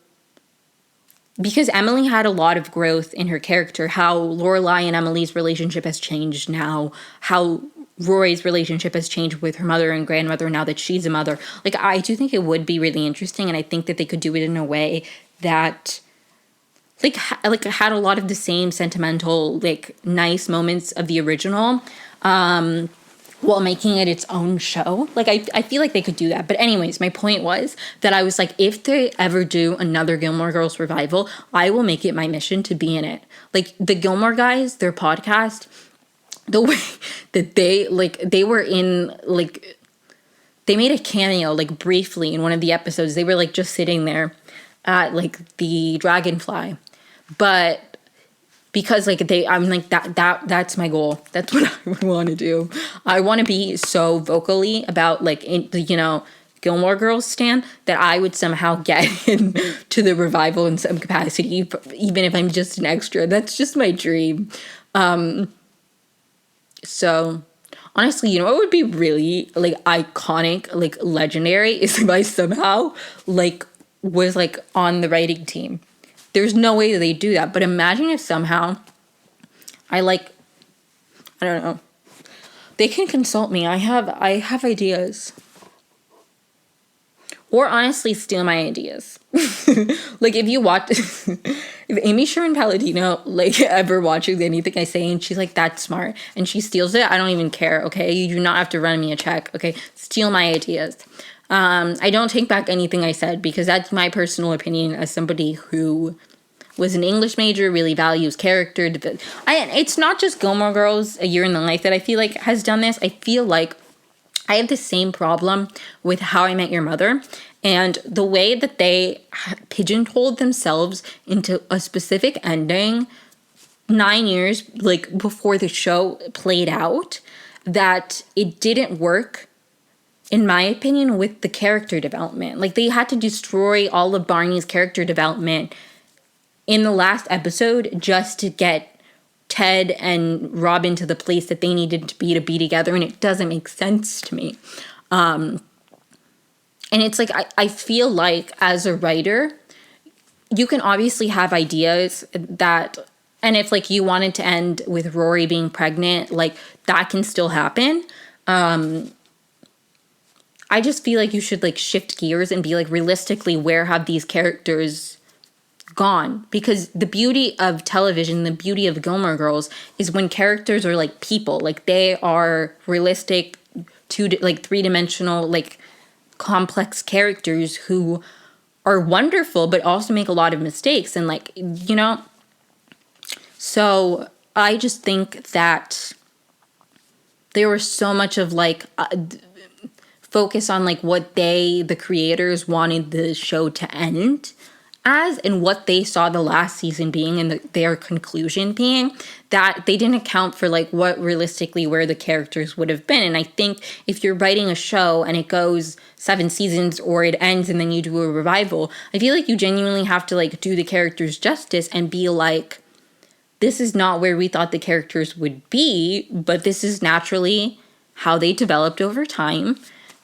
because Emily had a lot of growth in her character, how Lorelai and Emily's relationship has changed now, how Rory's relationship has changed with her mother and grandmother now that she's a mother. Like, I do think it would be really interesting, and I think that they could do it in a way that like had a lot of the same sentimental, like, nice moments of the original, while making it its own show. Like, I feel like they could do that. But anyways, my point was that I was like, if they ever do another Gilmore Girls revival, I will make it my mission to be in it. Like, the Gilmore guys, their podcast, the way that they were in, like, they made a cameo, like, briefly in one of the episodes. They were, like, just sitting there at, like, the Dragonfly. But because like I'm like that's my goal. That's what I would want to do. I want to be so vocally about like Gilmore Girls stan that I would somehow get into the revival in some capacity, even if I'm just an extra. That's just my dream. So honestly, you know what would be really like iconic, like legendary, is if I somehow like was like on the writing team. There's no way that they do that. But imagine if somehow I don't know. They can consult me. I have ideas. Or honestly steal my ideas. Like if you watch, if Amy Sherman Palladino like ever watches anything I say and she's like, that's smart, and she steals it, I don't even care, okay? You do not have to run me a check, okay? Steal my ideas. I don't take back anything I said because that's my personal opinion as somebody who was an English major, really values character. It's not just Gilmore Girls, A Year in the Life that I feel like has done this. I feel like I have the same problem with How I Met Your Mother, and the way that they pigeonholed themselves into a specific ending 9 years like before the show played out, that it didn't work, in my opinion, with the character development. Like, they had to destroy all of Barney's character development in the last episode just to get Ted and Robin to the place that they needed to be together, and it doesn't make sense to me. And it's like, I feel like as a writer, you can obviously have ideas that, and if like you wanted to end with Rory being pregnant, like that can still happen. I just feel like you should like shift gears and be like, realistically, where have these characters gone? Because the beauty of television, the beauty of Gilmore Girls is when characters are like people, like they are realistic, like three-dimensional, like complex characters who are wonderful, but also make a lot of mistakes. And like, so I just think that there was so much of like focus on like what the creators wanted the show to end as and what they saw the last season being and their conclusion being, that they didn't account for like what realistically where the characters would have been. And I think if you're writing a show and it goes 7 seasons or it ends and then you do a revival, I feel like you genuinely have to like do the characters justice and be like, this is not where we thought the characters would be, but this is naturally how they developed over time,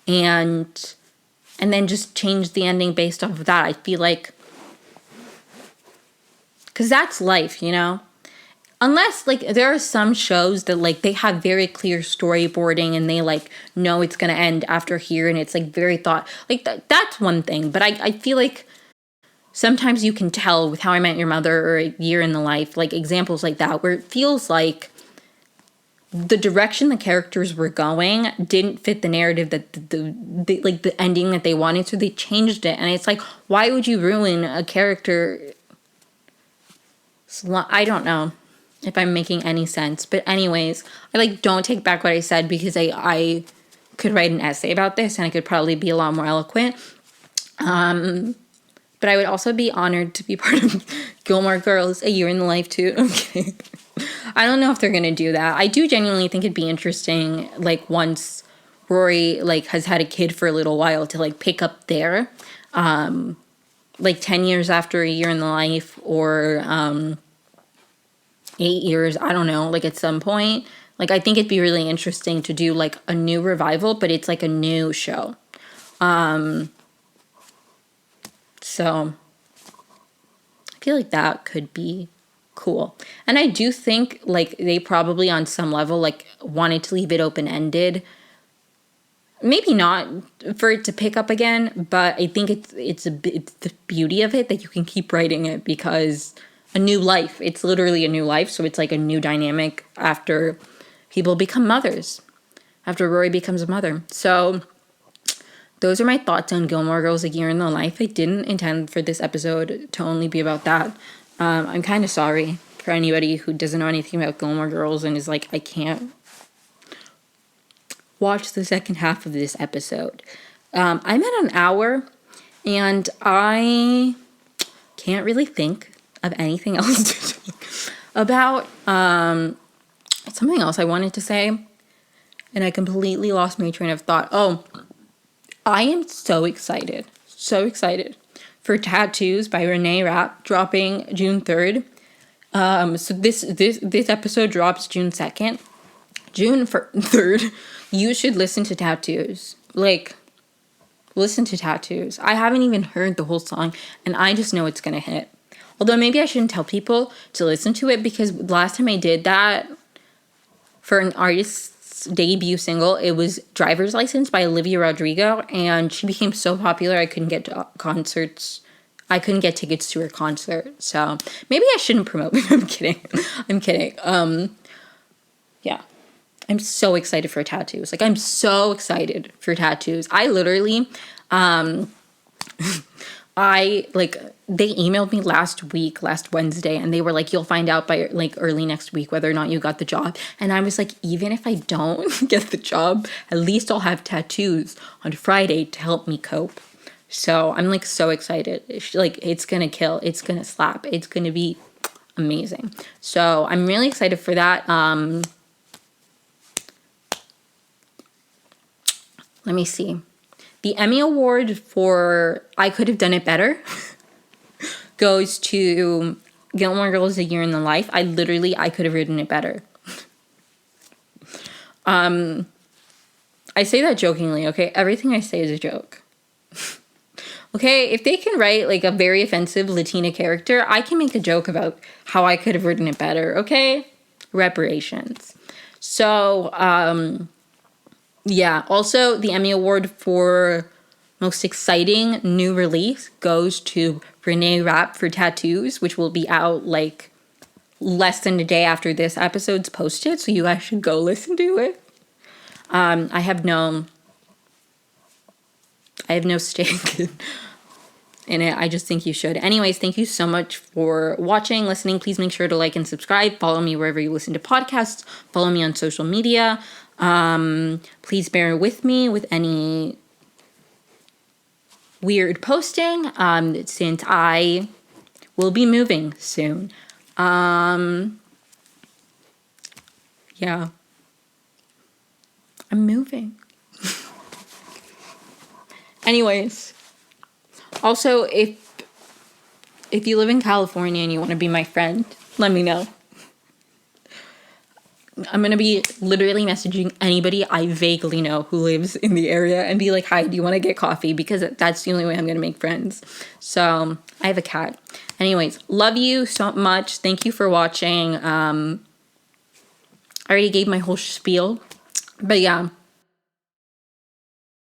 and then just change the ending based off of that. I feel like, because that's life, you know? Unless, like, there are some shows that, like, they have very clear storyboarding and they, like, know it's going to end after here and it's, like, very thought. Like, that's one thing. But I feel like sometimes you can tell with How I Met Your Mother or A Year in the Life, like, examples like that, where it feels like the direction the characters were going didn't fit the narrative that the ending that they wanted, so they changed it. And it's like, why would you ruin a character? I don't know if I'm making any sense, but anyways, I like don't take back what I said, because I could write an essay about this and I could probably be a lot more eloquent. But I would also be honored to be part of Gilmore Girls A Year in the Life too. Okay. I don't know if they're going to do that. I do genuinely think it'd be interesting, like, once Rory, like, has had a kid for a little while, to, like, pick up there, like, 10 years after A Year in the Life, or 8 years, I don't know, like, at some point. Like, I think it'd be really interesting to do, like, a new revival, but it's, like, a new show. So, I feel like that could be cool. And I do think, like, they probably on some level, like, wanted to leave it open-ended. Maybe not for it to pick up again, but I think it's the beauty of it that you can keep writing it, because a new life, it's literally a new life, so it's like a new dynamic after people become mothers, after Rory becomes a mother. So those are my thoughts on Gilmore Girls A Year in the Life. I didn't intend for this episode to only be about that. I'm kind of sorry for anybody who doesn't know anything about Gilmore Girls and is like, I can't watch the second half of this episode. I'm at an hour and I can't really think of anything else to talk about. Something else I wanted to say, and I completely lost my train of thought. Oh, I am so excited for Tattoos by Renee Rapp dropping June 3rd. So this episode drops June 2nd. June 3rd, you should listen to Tattoos. Like, listen to Tattoos. I haven't even heard the whole song, and I just know it's gonna hit. Although maybe I shouldn't tell people to listen to it, because last time I did that for an artist's debut single, it was Driver's License by Olivia Rodrigo, and she became so popular I couldn't get to concerts. I couldn't get tickets to her concert, so maybe I shouldn't promote it. I'm kidding. Yeah. I'm so excited for Tattoos. Like, I'm so excited for Tattoos. I literally, they emailed me last Wednesday, and they were like, you'll find out by, like, early next week whether or not you got the job. And I was like, even if I don't get the job, at least I'll have Tattoos on Friday to help me cope. So I'm, like, so excited. Like, it's gonna kill. It's gonna slap. It's gonna be amazing. So I'm really excited for that. Let me see. The Emmy Award for I Could Have Done It Better goes to Gilmore Girls A Year in the Life. I could have written it better. I say that jokingly, okay? Everything I say is a joke. Okay, if they can write, like, a very offensive Latina character, I can make a joke about how I could have written it better, okay? Reparations. So, yeah. Also, the Emmy Award for Most Exciting New Release goes to Renee Rapp for Tattoos, which will be out, like, less than a day after this episode's posted, so you guys should go listen to it. I have no stake in it. I just think you should. Anyways, thank you so much for watching, listening. Please make sure to like and subscribe. Follow me wherever you listen to podcasts. Follow me on social media. Please bear with me with any weird posting, since I will be moving soon. Yeah. I'm moving. Anyways, also, if you live in California and you want to be my friend, let me know. I'm going to be literally messaging anybody I vaguely know who lives in the area and be like, hi, do you want to get coffee? Because that's the only way I'm going to make friends. So I have a cat. Anyways, love you so much. Thank you for watching. I already gave my whole spiel. But yeah,